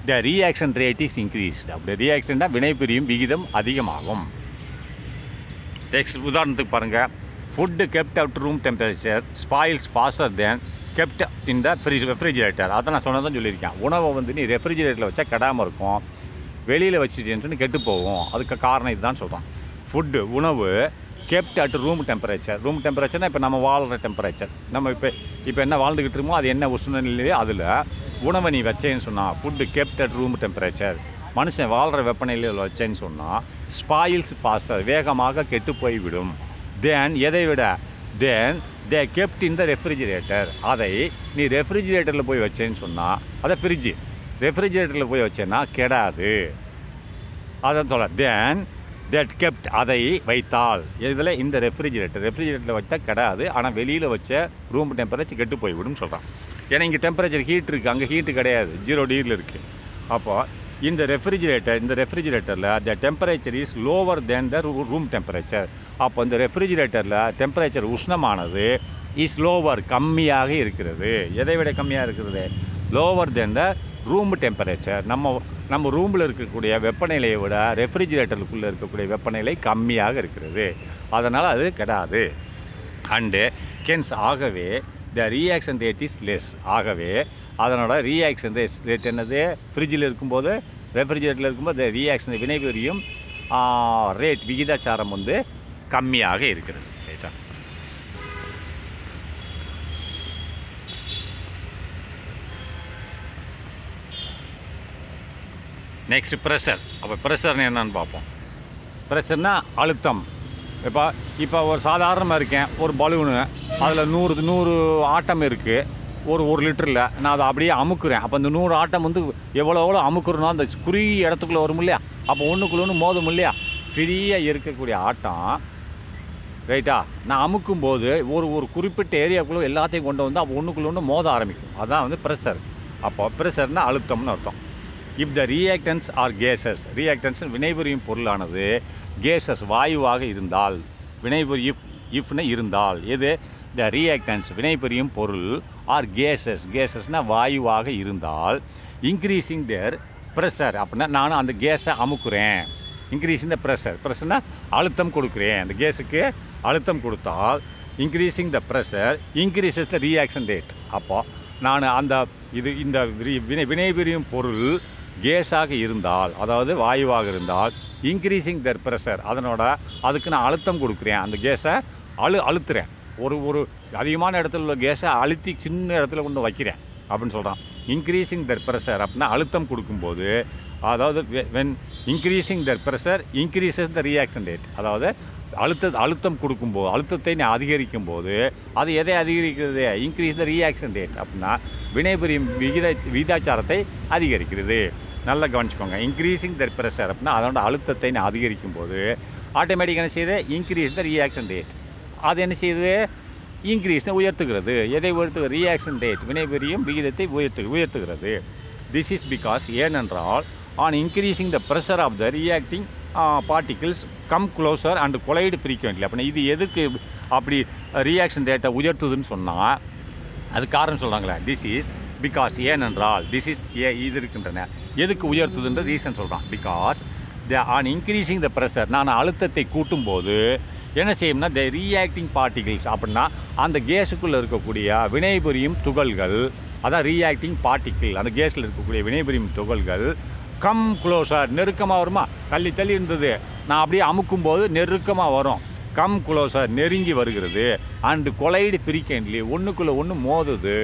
the reaction rate is increased. அப்படி ரியாக்ஷன்னா வினைபுரியும் விகிதம் அதிகமாகும். நெக்ஸ்ட் உதாரணத்துக்கு பாருங்கள், food kept at room temperature spoils faster than kept in the refrigerator. அதை நான் சொன்னதான் சொல்லியிருக்கேன். உணவை வந்து நீ ரெஃப்ரிஜிரேட்டரில் வச்சா கெடாமல் இருக்கும், வெளியில் வச்சுட்டேன்னு கெட்டு போகும். அதுக்கு காரணம் இதுதான் சொல்கிறோம். ஃபுட்டு உணவு கெப்ட் அட் ரூம் டெம்பரேச்சர்னால் இப்போ நம்ம வாழ்கிற டெம்பரேச்சர், நம்ம இப்போ என்ன வாழ்ந்துக்கிட்டு இருக்கோமோ அது என்ன உஷ்ணநிலையோ அதில் உணவை நீ வச்சேன்னு சொன்னால் food kept at room temperature, மனுஷன் வாழ்கிற வெப்பநிலையில் வச்சேன்னு சொன்னால் ஸ்பாயில்ஸ் ஃபாஸ்டர் வேகமாக கெட்டு போய்விடும். தென் எதை விட தென் தே கெப்ட் இன் த ரெஃப்ரிஜிரேட்டர், அதை நீ ரெஃப்ரிஜிரேட்டரில் போய் வச்சேன்னு சொன்னால் அதை ரெஃப்ரிஜிரேட்டரில் போய் வச்சேன்னா கெடாது. அதான் சொல்ல தென் தட் கெப்ட் அதை வைத்தால் இதில் இந்த ரெஃப்ரிஜிரேட்டரில் வைத்தால் கெடாது, ஆனால் வெளியில் வச்ச ரூம் டெம்பரேச்சர் கெட்டு போய்விடும் சொல்கிறான். ஏன்னா இங்கே டெம்பரேச்சர் ஹீட் இருக்குது, அங்கே ஹீட்டு கிடையாது, 0 டிகிரியில் இருக்குது. அப்போது இந்த ரெஃப்ரிஜிரேட்டரில் the temperature is lower than the room temperature. அப்போ இந்த ரெஃப்ரிஜிரேட்டரில் டெம்பரேச்சர் உஷ்ணமானது இஸ் லோவர் கம்மியாக இருக்கிறது. எதை விட கம்மியாக இருக்கிறது? Lower than the room temperature. நம்ம ரூமில் இருக்கக்கூடிய வெப்பநிலையை விட ரெஃப்ரிஜிரேட்டருக்குள்ளே இருக்கக்கூடிய வெப்பநிலை கம்மியாக இருக்கிறது, அதனால் அது கெடாது. அண்டு கென்ஸ் ஆகவே த ரியாக்ஷன் ரேட் இஸ் லெஸ். ஆகவே அதனோட ரியாக்ஷன் ரேட் என்னது? ஃப்ரிட்ஜில் இருக்கும்போது ரெஃப்ரிஜிரேட்டரில் இருக்கும்போது த ரியாக்ஷன் வினைபுரியும் ரேட் விகிதாச்சாரம் வந்து கம்மியாக இருக்கிறது. ரைட்டா? Next pressure. அப்போ ப்ரெஷர்னு என்னன்னு பார்ப்போம். ப்ரெஷர்னால் அழுத்தம். இப்போ ஒரு சாதாரணமாக இருக்கேன், ஒரு பலூனு அதில் 100 ஆட்டம் இருக்குது, ஒரு லிட்டரில் நான் அதை அப்படியே அமுக்குறேன். அப்போ அந்த 100 ஆட்டம் வந்து எவ்வளோ அமுக்குறனோ அந்த குறுகிய இடத்துக்குள்ளே வரும் இல்லையா, அப்போ ஒன்றுக்குள்ளே மோதும் இல்லையா, ஃப்ரீயாக இருக்கக்கூடிய ஆட்டம். ரைட்டா? நான் அமுக்கும்போது ஒரு குறிப்பிட்ட ஏரியாவுக்குள்ளே எல்லாத்தையும் கொண்டு வந்து அப்போ ஒன்றுக்குள்ளே மோத ஆரம்பிக்கும். அதுதான் வந்து ப்ரெஷர். அப்போ ப்ரெஷர்னால் அழுத்தம்னு அர்த்தம். If the reactants are gases, reactants வினைபுரியும் பொருளானது கேசஸ் வாயுவாக இருந்தால், இஃப்னு இருந்தால், எது? த ரியாக்டன்ஸ் வினைபுரியும் பொருள் ஆர் கேசஸ்னால் வாயுவாக இருந்தால் இன்க்ரீஸிங் தேர் ப்ரெஷர். அப்படின்னா நானும் அந்த கேஸை அமுக்குறேன். இன்க்ரீஸிங் த ப்ரெஷர்னால் அழுத்தம் கொடுக்குறேன். அந்த கேஸுக்கு அழுத்தம் கொடுத்தால் increasing the pressure increases the reaction rate. அப்போ நான் இந்த வினைபுரியும் பொருள் கேஸாக இருந்தால், அதாவது வாயுவாக இருந்தால் இன்க்ரீஸிங் தர் ப்ரெஷர், அதுக்கு நான் அழுத்தம் கொடுக்குறேன். அந்த கேஸை அழுத்துறேன். ஒரு அதிகமான இடத்துல உள்ள கேஸை அழுத்தி சின்ன இடத்துல கொண்டு வைக்கிறேன் அப்படின்னு சொல்கிறான். இன்க்ரீஸிங் தர் ப்ரெஷர் அப்படின்னா அழுத்தம் கொடுக்கும்போது, அதாவது when increasing the pressure increases the reaction rate, அதாவது அழுத்தம் கொடுக்கும்போது, அழுத்தத்தை நான் அதிகரிக்கும் போது அது எதை அதிகரிக்கிறது? Increase the reaction rate. அப்படின்னா வினைபுரியும் விகிதாச்சாரத்தை அதிகரிக்கிறது. நல்லா கவனிச்சுக்கோங்க. இன்க்ரீஸிங் த ப்ரெஷர் அப்படின்னா அதோட அழுத்தத்தை நான் அதிகரிக்கும் போது ஆட்டோமேட்டிக்காக என்ன செய்யுது? Increase the reaction rate. அது என்ன செய்யுது? இன்க்ரீஸ்னு உயர்த்துகிறது. எதை உயர்த்துகிறது? ரியாக்ஷன் ரேட், வினைபுரியும் விகிதத்தை உயர்த்துகிறது. திஸ் இஸ் பிகாஸ், ஏனென்றால் on increasing the pressure of the reacting particles come closer and collide frequently. அப்படின்னா இது எதுக்கு அப்படி ரியாக்ஷன் ரேட்டை உயர்த்துதுன்னு சொன்னால் அது காரணம் சொல்கிறாங்களே. திஸ் இஸ் பிகாஸ், ஏனென்றால், இது இருக்கின்றன எதுக்கு உயர்த்துதுன்ற ரீசன் சொல்கிறான். Because on increasing the pressure, நான் அழுத்தத்தை கூட்டும்போது என்ன செய்யும்னா த ரியாக்டிங் பார்ட்டிகிள்ஸ் அப்படின்னா அந்த கேஸுக்குள்ளே இருக்கக்கூடிய வினைபுரியும் துகள்கள், அதான் ரியாக்டிங் பார்ட்டிகிள், அந்த கேஸில் இருக்கக்கூடிய வினைபுரியும் துகள்கள் கம் க்ளோசர் நெருக்கமாக வருமா? தள்ளி இருந்தது, நான் அப்படியே அமுக்கும்போது நெருக்கமாக வரும். கம் க்ளோசர் நெருங்கி வருகிறது. அண்டு கொலைடு ஃப்ரீக்வெண்ட்லி ஒன்றுக்குள்ளே ஒன்று மோதுது.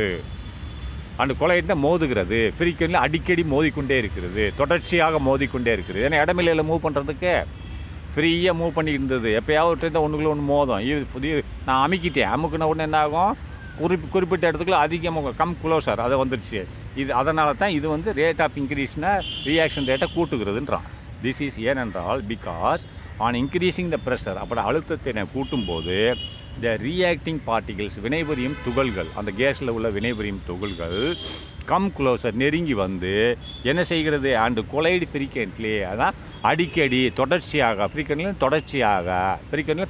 அண்டு கொலைடுனா மோதுகிறது, ஃப்ரீக்வெண்ட்லி அடிக்கடி மோதிக்கொண்டே இருக்கிறது, தொடர்ச்சியாக மோதிக்கொண்டே இருக்கிறது. ஏன்னா இடமில்லையில் மூவ் பண்ணுறதுக்கு ஃப்ரீயாக மூவ் பண்ணி இருந்தது. எப்போயாவது இருந்தால் ஒன்றுக்குள்ளே ஒன்று மோதும். இது நான் அமுக்கின உடனே என்ன ஆகும்? குறிப்பிட்ட இடத்துக்குள்ள அதிகமாக கம் க்ளோசர் அதை வந்துடுச்சு. அதனால தான் இது வந்து ரேட் ஆஃப் இன்க்ரீஸ்னா ரியாக்ஷன் ரேட்டை கூட்டுகிறதுன்றான். திஸ் இஸ் ஏனென்றால் because on increasing the pressure, அப்படி அழுத்தத்தை நான் கூட்டும்போது த ரியாக்டிங் பார்ட்டிகல்ஸ் வினைபுரியும் துகள்கள், அந்த கேஸில் உள்ள வினைபுரியும் துகள்கள் கம் க்ளோசர் நெருங்கி வந்து என்ன செய்கிறது, அண்டு கொலைடு ஃப்ரீக்வெண்ட்லி, அதான் அடிக்கடி தொடர்ச்சியாக, ஃப்ரீக்வெண்ட்லியும்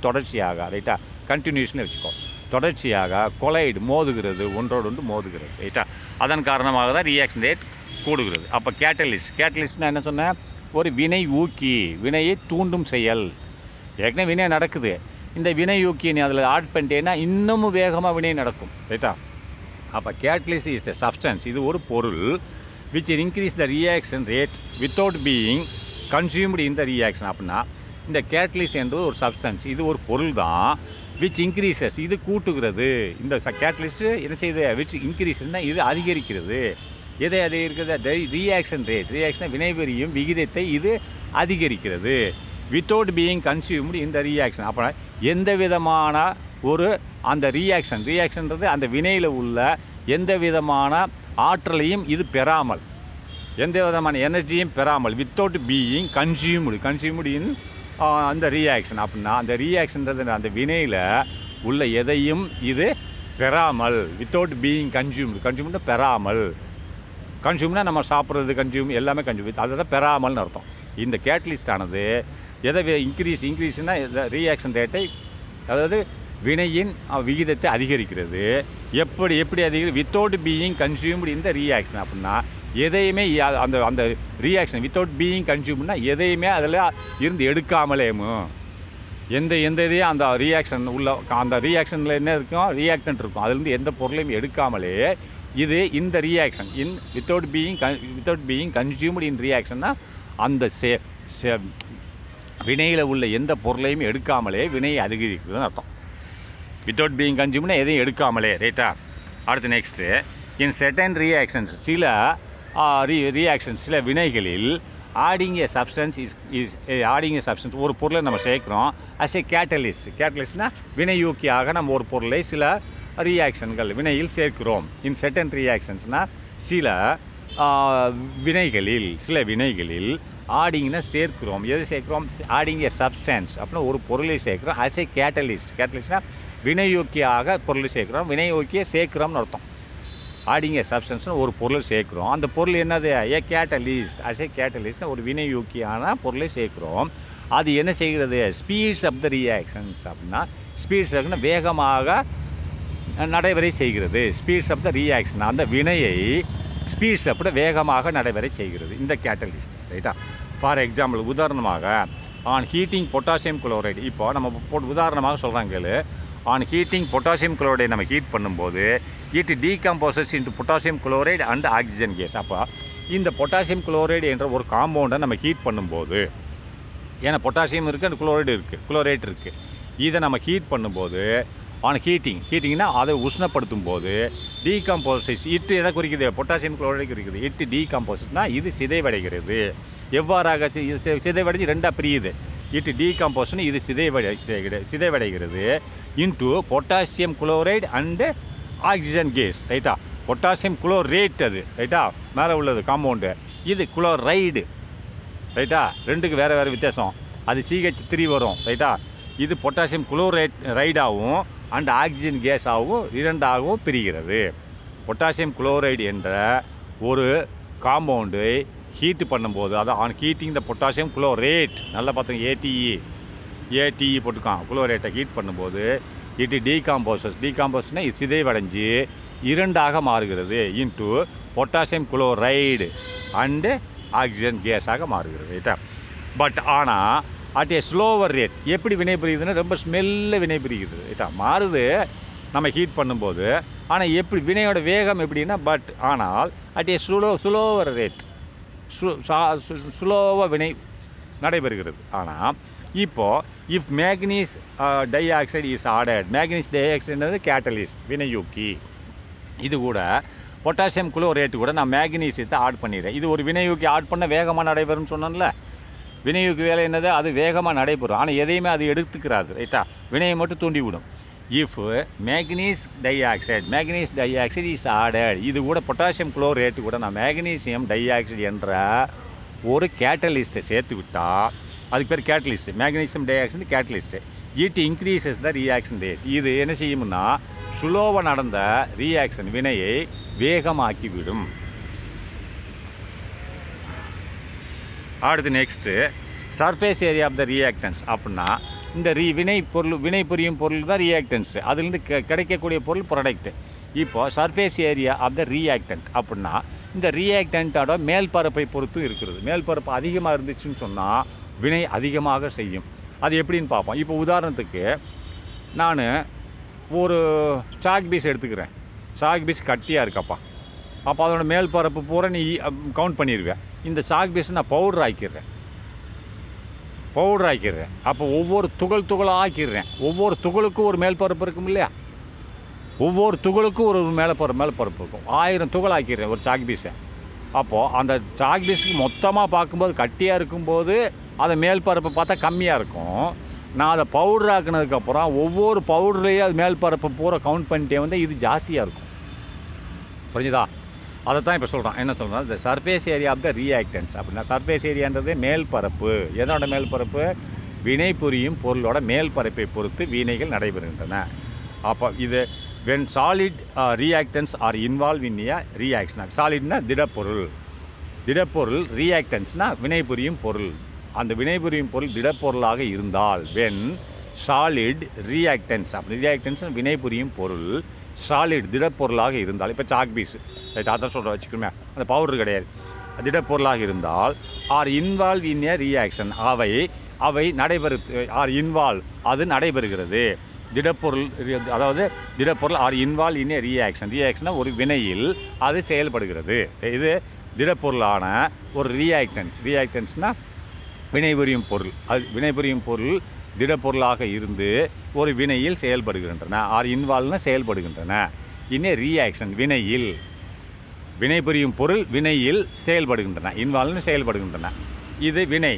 தொடர்ச்சியாக ரைட்டா, கண்டினியூஷன் வச்சுக்கோ, தொடர்ச்சியாக கொலைடு மோதுகிறது, ஒன்றோடு மோதுகிறது ரைட்டா. அதன் காரணமாக தான் ரியாக்ஷன் ரேட் கூடுகிறது. அப்போ கேட்டலிஸ்ட்னா என்ன சொன்னேன், ஒரு வினை ஊக்கி, வினையை தூண்டும் செயல். ஏற்கனவே வினை நடக்குது, இந்த வினை ஊக்கி நீ அதில் ஆட் பண்ணிட்டேன்னா இன்னமும் வேகமாக வினை நடக்கும் ரைட்டா. அப்போ கேட்டலிஸ்ட் இஸ் எ சப்ஸ்டன்ஸ், இது ஒரு பொருள், which increase the reaction rate without being consumed in the reaction. அப்படின்னா இந்த கேட்டலிஸ்ட் என்பது ஒரு சப்ஸ்டன்ஸ், இது ஒரு பொருள் தான், விச் இன்க்ரீசஸ், இது கூட்டுகிறது. இந்த கேட்டலிஸ்ட்டு என்ன செய்யுது, விச் இன்க்ரீசஸ்னால் இது அதிகரிக்கிறது. எதை அதிகரிக்கிறது, ரியாக்ஷன் ரேட், ரியாக்ஷன் வினைபுரியும் விகிதத்தை இது அதிகரிக்கிறது. வித்தவுட் பீயிங் கன்சியூம்டு இந்த ரியாக்ஷன். அப்போ எந்த விதமான ஒரு அந்த ரியாக்ஷன்றது அந்த வினையில் உள்ள எந்த விதமான ஆற்றலையும் இது பெறாமல், எந்த விதமான எனர்ஜியும் பெறாமல், வித்தவுட் பீயிங் கன்சியூம்டு இன் அந்த ரியாக்ஷன். அப்படின்னா அந்த ரியாக்ஷன்றது அந்த வினையில் உள்ள எதையும் இது பெறாமல், வித்தவுட் பீயிங் கன்சியூம்டு பெறாமல், கன்சியூம்னா நம்ம சாப்பிட்றது கன்சியூம் எல்லாமே கன்சியூம், அதை தான் பெறாமல்னு அர்த்தம். இந்த கேட்டலிஸ்டானது எதை இன்க்ரீஸ்னால் ரியாக்ஷன் ரேட்டை, அதாவது வினையின் விகிதத்தை அதிகரிக்கிறது. எப்படி அதிகரிக்கும், வித்தவுட் பீயிங் கன்சியூம்டு இந்த ரியாக்ஷன். அப்படின்னா எதையுமே அந்த அந்த ரியாக்ஷன் வித்தவுட் பீயிங் கன்சியூம்னா எதையுமே அதில் இருந்து எடுக்காமலேயும், எந்த இதையும் அந்த ரியாக்ஷன் உள்ள அந்த ரியாக்ஷனில் என்ன இருக்கும், ரியாக்டன்ட் இருக்கும், அதுலேருந்து எந்த பொருளையும் எடுக்காமலே இது இந்த ரியாக்ஷன் வித்தவுட் பீயிங் கன்சியூம்டு இன் ரியாக்ஷன்னா அந்த வினையில் உள்ள எந்த பொருளையும் எடுக்காமலே வினையை அதிகரிக்குதுன்னு அர்த்தம். வித்தவுட் பீயிங் கன்சியூம்னா எதையும் எடுக்காமலே ரைட்டா. அடுத்து நெக்ஸ்ட்டு, இன் செர்டன் ரியாக்ஷன்ஸ், சில ரியாக்ஷன்ஸ் சில வினைகளில் ஆடிங் எ சப்ஸ்டன்ஸ் ஒரு பொருளை நம்ம சேர்க்குறோம் அஸ் ஏ கேட்டலிஸ்ட்னால் வினையூக்கியாக நம்ம ஒரு பொருளை சில ரியாக்ஷன்கள் வினையில் சேர்க்கிறோம். இன் செர்டன் ரியாக்ஷன்ஸ்னால் சில வினைகளில் ஆடிங்னா சேர்க்கிறோம். எது சேர்க்கிறோம், ஆடிங் எ சப்ஸ்டன்ஸ் அப்படின்னா ஒரு பொருளை சேர்க்கிறோம் அஸ் ஏ கேட்டலிஸ்ட்னால் வினையூக்கியாக பொருளை சேர்க்கிறோம், வினையூக்கியை சேர்க்கிறோம்னு அர்த்தம். ஆடிங் எ சப்ஸ்டன்ஸ்னு ஒரு பொருளை சேர்க்கிறோம், அந்த பொருள் என்னது, அஸ் ஏ கேட்டலிஸ்ட் ஒரு வினையூக்கியான பொருளை சேர்க்கிறோம். அது என்ன செய்கிறது, ஸ்பீட்ஸ் ஆஃப் த ரியாக்ஷன்ஸ். அப்படின்னா ஸ்பீட்ஸ் அப்படின்னா வேகமாக நடைபெற செய்கிறது. ஸ்பீட்ஸ் ஆஃப் த ரியாக்ஷன், அந்த வினையை ஸ்பீட்ஸ் அப்படி வேகமாக நடைபெற செய்கிறது இந்த கேட்டலிஸ்ட் ரைட்டா. ஃபார் எக்ஸாம்பிள், உதாரணமாக ஆன் ஹீட்டிங் பொட்டாசியம் குளோரைடு, இப்போ நம்ம உதாரணமாக சொல்கிறாங்க, ஆன் ஹீட்டிங் பொட்டாசியம் குளோரைடை நம்ம ஹீட் பண்ணும்போது it decomposes into potassium chloride and oxygen case. அப்போ இந்த பொட்டாசியம் குளோரைடு என்ற ஒரு காம்பவுண்டை நம்ம ஹீட் பண்ணும்போது, ஏன்னா பொட்டாசியம் இருக்குது அண்ட் குளோரேட் இருக்குது, இதை நம்ம ஹீட் பண்ணும்போது ஆன் ஹீட்டிங்னா அதை உஷ்ணப்படுத்தும் போது டீகம்போசஸ், இட்டு எதை குறிக்குது, பொட்டாசியம் குளோரைடு குறிக்குது. இட்டு டீகம்போசஸ்னா இது சிதைவடைகிறது. எவ்வாறாக சிதைவடைஞ்சு ரெண்டாக பிரியுது. இட்டு டீகம்போசன் இது சிதைவடைகிறது into potassium chloride and oxygen gas ரைட்டா. பொட்டாசியம் குளோரேட் அது ரைட்டா, மேலே உள்ளது காம்பவுண்டு, இது குளோரைடு ரைட்டா. ரெண்டுக்கு வேறு வித்தியாசம், அது CH3 வரும் ரைட்டா. இது பொட்டாசியம் குளோரைடாகவும் அண்ட் ஆக்சிஜன் கேஸாகவும் இரண்டாகவும் பிரிகிறது. பொட்டாசியம் குளோரைடு என்ற ஒரு காம்பவுண்டை ஹீட்டு பண்ணும்போது, அதான் on heating the potassium chlorate, நல்லா பார்த்தோம் ஏடிஇ போட்டுக்கான், குளோரேட்டை ஹீட் பண்ணும்போது இட்டு டீகாம்போசஸ்னால் இது சிதைவடைஞ்சு இரண்டாக மாறுகிறது into potassium chloride and oxygen கேஸாக மாறுகிறது ரைட்டா. பட் ஆனால் அட் ஏ ஸ்லோவர் ரேட், எப்படி வினைபுரியுதுன்னா ரொம்ப ஸ்மெல்ல வினைபுரியுது ரைட்டா, மாறுது நம்ம ஹீட் பண்ணும்போது. ஆனால் எப்படி வினையோட வேகம் எப்படின்னா, ஆனால் அட் ஏ ஸ்லோவர் ரேட், ஸ்லோவாக வினை நடைபெறுகிறது. ஆனால் இப்போது if manganese dioxide is added, manganese di ஆக்சைடுன்றது கேட்டலிஸ்ட் வினையூக்கி, இது கூட பொட்டாசியம் குளோரேட்டு கூட நான் மேக்னீசியத்தை ஆட் பண்ணிடுறேன். இது ஒரு வினையூக்கி ஆட் பண்ண வேகமாக நடைபெறும்னு சொன்னோம்ல, வினையூக்கி வேலை என்னது, அது வேகமாக நடைபெறும், ஆனால் எதையுமே அது எடுத்துக்கிறாது ரைட்டா, வினையை மட்டும் தூண்டிவிடும். If manganese dioxide is added, இது கூட பொட்டாசியம் குளோரேட்டு கூட நான் மேக்னீசியம் டை ஆக்சைடு என்ற ஒரு கேட்டலிஸ்ட்டை சேர்த்து விட்டால், அதுக்கு பேர் catalyst, magnesium dioxide catalyst. It increases the reaction rate. இது என்ன செய்யும்னா ஸ்லோவாக நடந்த ரியாக்ஷன் வினையை வேகமாக்கிவிடும். அடுத்து next surface area of the reactants அப்படின்னா இந்த வினை புரியும் பொருள் தான் ரியாக்டன்ஸு, அதுலேருந்து கிடைக்கக்கூடிய பொருள் ப்ராடக்ட்டு. இப்போ surface area of the reactant அப்படின்னா இந்த ரியாக்டன்ட்டோட மேல்பரப்பை பொறுத்து இருக்கிறது. மேல்பரப்பு அதிகமாக இருந்துச்சுன்னு சொன்னால் வினை அதிகமாக செய்யும். அது எப்படின்னு பார்ப்போம். இப்போ உதாரணத்துக்கு நான் ஒரு சாக் பீஸ் எடுத்துக்கிறேன். சாக் பீஸ் கட்டியாக இருக்கப்பா, அப்போ அதோட மேல்பரப்பு பூரா நீ கவுண்ட் பண்ணிடுவேன். இந்த சாக் பீஸை நான் பவுடர் ஆக்கிடுறேன். அப்போ ஒவ்வொரு துகளாக ஆக்கிடுறேன். ஒவ்வொரு துகளுக்கும் ஒரு மேல்பரப்பு இருக்கும் இல்லையா, ஒவ்வொரு துகளுக்கும் ஒரு மேல்பரப்பு இருக்கும். 1000 துகள் ஆக்கிடுறேன் ஒரு சாக் பீஸை. அப்போது அந்த சாக் பீஸுக்கு மொத்தமாக பார்க்கும்போது கட்டியாக இருக்கும்போது அதை மேல்பரப்பு பார்த்தா கம்மியாக இருக்கும். நான் அதை பவுடர் ஆக்கினதுக்கப்புறம் ஒவ்வொரு பவுடர்லேயும் அது மேல்பரப்பு பூரா கவுண்ட் பண்ணிட்டே வந்து இது ஜாஸ்தியாக இருக்கும். புரிஞ்சுதா? அதை தான் இப்போ சொல்கிறேன். என்ன சொல்கிறேன், இந்த surface area of the reactants அப்படின்னா சர்ஃபேஸ் ஏரியான்றது மேல்பரப்பு. எதோட மேல்பரப்பு? வினை புரியும் பொருளோட மேல்பரப்பை பொறுத்து வினைகள் நடைபெறுகின்றன. அப்போ இது when solid reactants are involved in a reaction. சாலிட்னா திடப்பொருள் ரியாக்டன்ஸ்னா வினைபுரியும் பொருள். அந்த வினைபுரியும் பொருள் திடப்பொருளாக இருந்தால் when solid reactants அப்படி ரியாக்டன்ஸ் வினைபுரியும் பொருள் சாலிட் திடப்பொருளாக இருந்தால், இப்போ சாக் பீஸு அதான் சொல்கிற வச்சுக்கணுமே, அந்த பவுடர் கிடையாது, திடப்பொருளாக இருந்தால் are involve in A reaction அவை அது நடைபெறுகிறது. திடப்பொருள் அதாவது திடப்பொருள் ஆர் இன்வால்வ் இன் ஏ ரியாக்ஷனாக ஒரு வினையில் அது செயல்படுகிறது. இது திடப்பொருளான ஒரு ரியாக்டன்ஸ்னால் வினைபுரியும் பொருள். அது வினைபுரியும் பொருள் திடப்பொருளாக இருந்து ஒரு வினையில் செயல்படுகின்றன. ஆர் இன்வால்வ்னா செயல்படுகின்றன. இன் ஏ ரியாக்ஷன் வினைபுரியும் பொருள் வினையில் செயல்படுகின்றன. இன்வால்வ்னு செயல்படுகின்றன. இது வினை,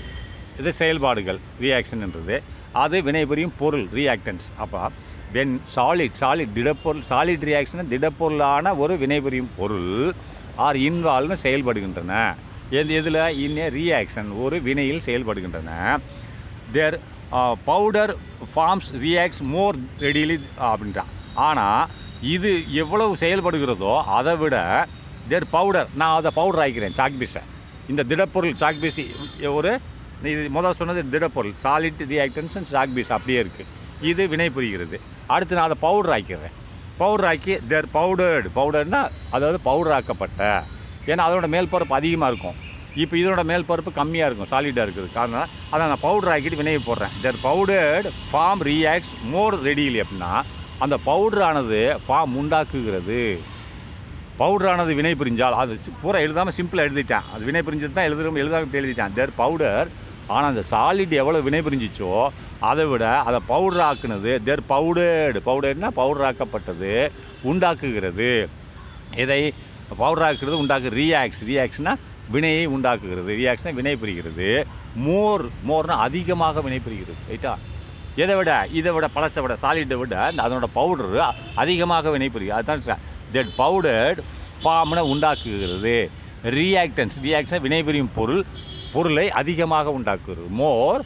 இது செயல்பாடுகள் ரியாக்ஷன்ன்றது. அது வினைபுரியும் பொருள் ரியாக்டன்ஸ். அப்போ வென் சாலிட் ரியாக்ஷன் திடப்பொருளான ஒரு வினைபுரியும் பொருள் ஆர் இன்வால்வ்னு செயல்படுகின்றன. இதில் இன் ஏ ரியாக்ஷன் ஒரு வினையில் செயல்படுகின்றன. தேர் பவுடர் ஃபார்ம்ஸ் ரியாக்ட்ஸ் மோர் ரெடிலி அப்படின்றான். ஆனால் இது எவ்வளவு செயல்படுகிறதோ அதை விட தேர் பவுடர், நான் அதை பவுடர் ஆகிக்கிறேன் சாக் பீஸை. இந்த திடப்பொருள் சாக் பீஸ் ஒரு இது முதல் சொன்னது திடப்பொருள் solid reactants and chalk pieces அப்படியே இருக்குது. இது வினை புரிகிறது. அடுத்து நான் அதை பவுடர் ஆக்கிடுறேன். பவுடர் ஆக்கி தேர் பவுடர்னா அதாவது பவுடர் ஆக்கப்பட்ட, ஏன்னா அதோட மேல்பரப்பு அதிகமாக இருக்கும். இப்போ இதோட மேல்பரப்பு கம்மியாக இருக்கும், சாலிடாக இருக்குது. காரணம் அதை நான் பவுடர் ஆக்கிட்டு வினையை போடுறேன். தேர் பவுடர்டு ஃபார்ம் ரியாக்ட்ஸ் மோர் ரெடிலி அப்படின்னா அந்த பவுடரானது ஃபார்ம் உண்டாக்குகிறது. பவுடரானது வினை புரிஞ்சால் அது பூரா எழுதாமல் சிம்பிளாக எழுதிட்டேன். அது வினை புரிஞ்சது தான் எழுதாமல் எழுதிட்டேன். தேர் பவுடர். ஆனால் அந்த சாலிட் எவ்வளோ வினை புரிஞ்சிச்சோ அதை விட அதை பவுடர் ஆக்குனது தேர் பவுடர்னா பவுடர் ஆக்கப்பட்டது உண்டாக்குகிறது. இதை பவுடர் ஆக்குறது உண்டாக்கு ரியாக்ஷனா வினையை உண்டாக்குகிறது. ரியாக்ஷனை வினை புரிகிறது. மோர்னா அதிகமாக வினை புரிகிறது. ரைட்டா? இதை விட பழசை விட சாலிட்டை விட அதனோட பவுடரு அதிகமாக வினை புரிகிறது. அதுதான் தட் பவுடர்ட் ஃபார்ம்னை உண்டாக்குகிறது. ரியாக்ஷனை வினை புரியும் பொருளை அதிகமாக உண்டாக்குகிறது. மோர்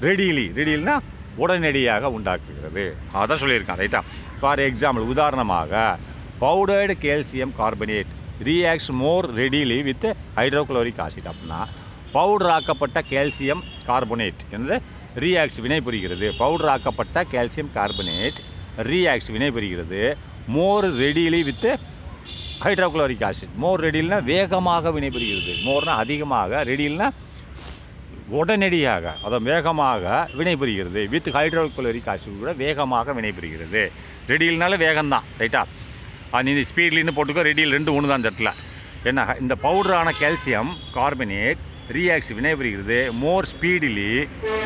ரெடிலினா உடனடியாக உண்டாக்குகிறது. அதான் சொல்லியிருக்கான். ரைட்டா? ஃபார் எக்ஸாம்பிள் உதாரணமாக powdered calcium carbonate reacts more readily with hydrochloric acid அப்படின்னா பவுடர் ஆக்கப்பட்ட கால்சியம் கார்பனேட் என்று ரியாக்ட்ஸ் வினை புரிகிறது. பவுடர் ஆக்கப்பட்ட கால்சியம் கார்பனேட் ரியாக்ட்ஸ் வினை புரிகிறது மோர் ரெடிலி வித் ஹைட்ரோக்ளோரிக் ஆசிட். மோர் ரெடில்னா வேகமாக வினை புரிகிறது. மோர்னா அதிகமாக, ரெடில்னா உடனடியாக, அதை வேகமாக வினை புரிகிறது. வித் ஹைட்ரோக்ளோரிக் ஆசிட் கூட வேகமாக வினை புரிகிறது. ரெடில்னால வேகம்தான். ரைட்டா? நீ ஸ்பீட்லின்னு போட்டுக்கோ, ரெடியில் ரெண்டு ஒன்று தான் இந்த இடத்துல. என்ன இந்த பவுடரான கால்சியம் கார்பனேட் ரியாக்ட்ஸ் வினை புரிகிறது மோர் ஸ்பீடிலி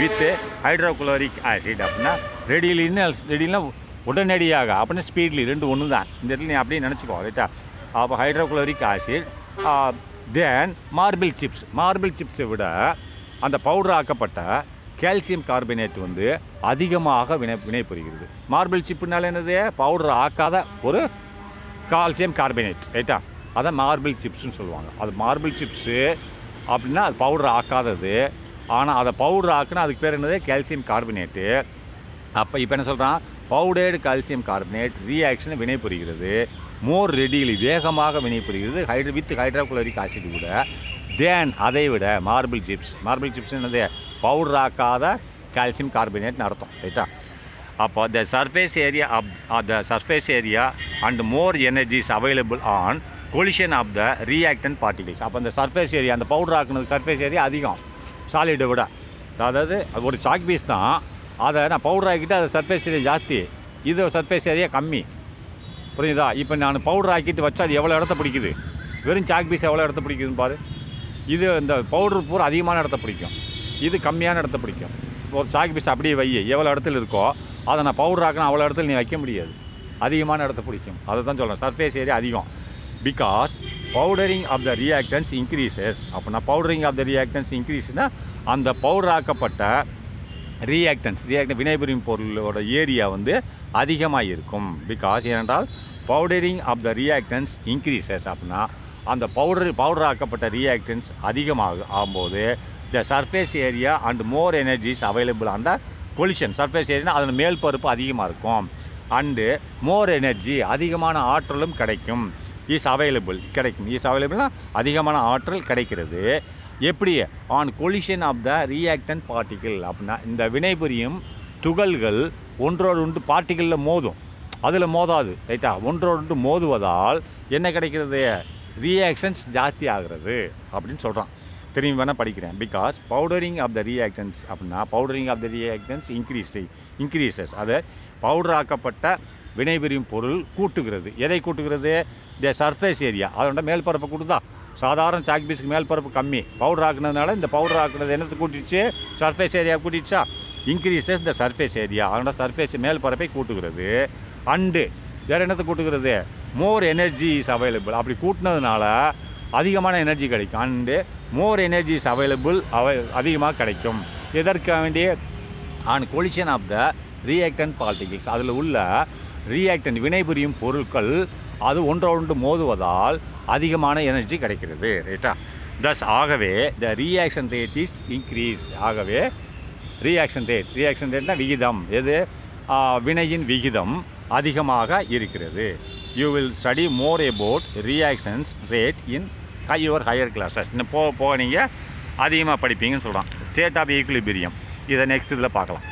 வித் ஹைட்ரோக்ளோரிக் ஆசிட் அப்படின்னா ரெடில்னா உடனடியாக அப்படின்னா ஸ்பீட்லி ரெண்டு ஒன்று தான். இந்த இடத்துல நீ அப்படியே நினச்சிக்கோ. ரைட்டா? அப்போ ஹைட்ரோக்ளோரிக் ஆசிட். தென் மார்பிள் சிப்ஸை விட அந்த பவுடர் ஆக்கப்பட்ட கால்சியம் கார்பனேட் அதிகமாக வினை புரிகிறது. மார்பிள் சிப்புனால என்னது? பவுடர் ஆக்காத ஒரு கால்சியம் கார்பனேட். ரைட்டா? அதை மார்பிள் சிப்ஸ்ன்னு சொல்லுவாங்க. அது மார்பிள் சிப்ஸு அப்படின்னா அது பவுடர் ஆக்காதது. ஆனால் அதை பவுடர் ஆக்குனா அதுக்கு பேர் என்னது? Calcium carbonate. அப்போ இப்போ என்ன சொல்கிறான், பவுடர்டு கால்சியம் கார்பனேட் ரியாக்ஷனை வினைபுரிகிறது மோர் ரெடிலி வேகமாக வினைபுரிகிறது வித் ஹைட்ரோகுளோரிக் ஆசிட் கூட தேன் அதை விட மார்பிள் சிப்ஸ் என்னது பவுடர் ஆக்காத கால்சியம் கார்பனேட்னு அர்த்தம் ரைட்டா. அப்போ the surface area and more energies available on collision of the reactant particles. அப்போ அந்த சர்ஃபேஸ் ஏரியா அந்த பவுடர் ஆக்குனது சர்ஃபேஸ் ஏரியா அதிகம் சாலிடை விட. அதாவது அது ஒரு சாக் பீஸ் தான், அதை நான் பவுடர் ஆக்கிட்டு அது சர்ஃபேஸ் ஏரியா ஜாஸ்தி, இது சர்ஃபேஸ் ஏரியா கம்மி. புரியுதா? இப்போ நான் பவுடர் ஆக்கிட்டு வச்சா அது எவ்வளோ இடத்த பிடிக்குது, வெறும் சாக் பீஸ் எவ்வளோ இடத்த பிடிக்குதுன்னு பாரு. இது இந்த பவுடர் பூரா அதிகமான இடத்த பிடிக்கும், இது கம்மியான இடத்த பிடிக்கும். ஒரு சாக் பீஸ் அப்படியே வை, எவ்வளோ இடத்துல இருக்கோ அதை நான் பவுடர் ஆக்கினா அவ்வளோ இடத்துல நீ வைக்க முடியாது, அதிகமான இடத்த பிடிக்கும். அதை தான் சொல்கிறேன், சர்ஃபேஸ் ஏரியா அதிகம். Because powdering of the reactants increases. அப்படின்னா பவுடரிங் ஆஃப் த ரியாக்டன்ஸ் இன்க்ரீஸ்னால் அந்த பவுடர் ஆக்கப்பட்ட ரியாக்டன்ஸ் வினைபுரியும் பொருளோட ஏரியா வந்து அதிகமாக இருக்கும். பிகாஸ் ஏனென்றால் powdering of the reactants increases அப்படின்னா அந்த பவுடர் ஆக்கப்பட்ட ரியாக்டன்ஸ் அதிகமாக ஆகும்போது the surface area and more energies available அந்த கொலிஷன். சர்ஃபேஸ் ஏரியா அதன் மேல் பருப்பு அதிகமாக இருக்கும், அண்டு மோர் எனர்ஜி அதிகமான ஆற்றலும் கிடைக்கும். இஸ் அவைலபிள்னா அதிகமான ஆற்றல் கிடைக்கிறது. எப்படி? On collision of the reactant particle. அப்படின்னா இந்த வினைபுரியும் துகள்கள் ஒன்றோடு பார்ட்டிகளில் மோதும், அதில் மோதாது ரைட்டா. ஒன்றோடு மோதுவதால் என்ன கிடைக்கிறது, ரியாக்ஷன்ஸ் ஜாஸ்தி ஆகிறது அப்படின்னு சொல்கிறான். திரும்பி வேணால் படிக்கிறேன். Because powdering of the reactants அப்படின்னா powdering of the reactants increases அது பவுடர் ஆக்கப்பட்ட வினைபுரியும் பொருள் கூட்டுகிறது. எதை கூட்டுகிறது? த சர்ஃபேஸ் ஏரியா, அதோட மேல்பரப்பை கூட்டுதா. சாதாரண சாக் பீஸுக்கு மேல்பரப்பு கம்மி, பவுடர் ஆக்குனதுனால இந்த பவுடர் ஆக்குனது என்னத்தை கூட்டிடுச்சு, சர்ஃபேஸ் ஏரியா கூட்டிடுச்சா. இன்க்ரீசஸ் த சர்ஃபேஸ் ஏரியா, அதோட சர்ஃபேஸ் மேல்பரப்பை கூட்டுகிறது. அண்டு வேறு என்னத்தை கூட்டுகிறது, மோர் எனர்ஜி இஸ் அவைலபிள். அப்படி கூட்டினதுனால அதிகமான எனர்ஜி கிடைக்கும். And more energy is available அதிகமாக கிடைக்கும். எதற்காக வேண்டிய on collision of the reactant particles, அதில் உள்ள ரியாக்டன்ட் வினைபுரியும் பொருட்கள் அது ஒன்றோடு மோதுவதால் அதிகமான எனர்ஜி கிடைக்கிறது ரைட்டா. தஸ் ஆகவே த ரியாக்ஷன் ரேட் இஸ் இன்க்ரீஸ்ட். ஆகவே ரியாக்ஷன் ரேட்னா விகிதம், எது வினையின் விகிதம் அதிகமாக இருக்கிறது. You will study more about reactions rate in your higher classes. இன்னும் போக நீங்கள் அதிகமாக படிப்பீங்கன்னு சொல்கிறான். ஸ்டேட் ஆஃப் ஈக்குலிபிரியம் இதை நெக்ஸ்ட் இதில் பார்க்கலாம்.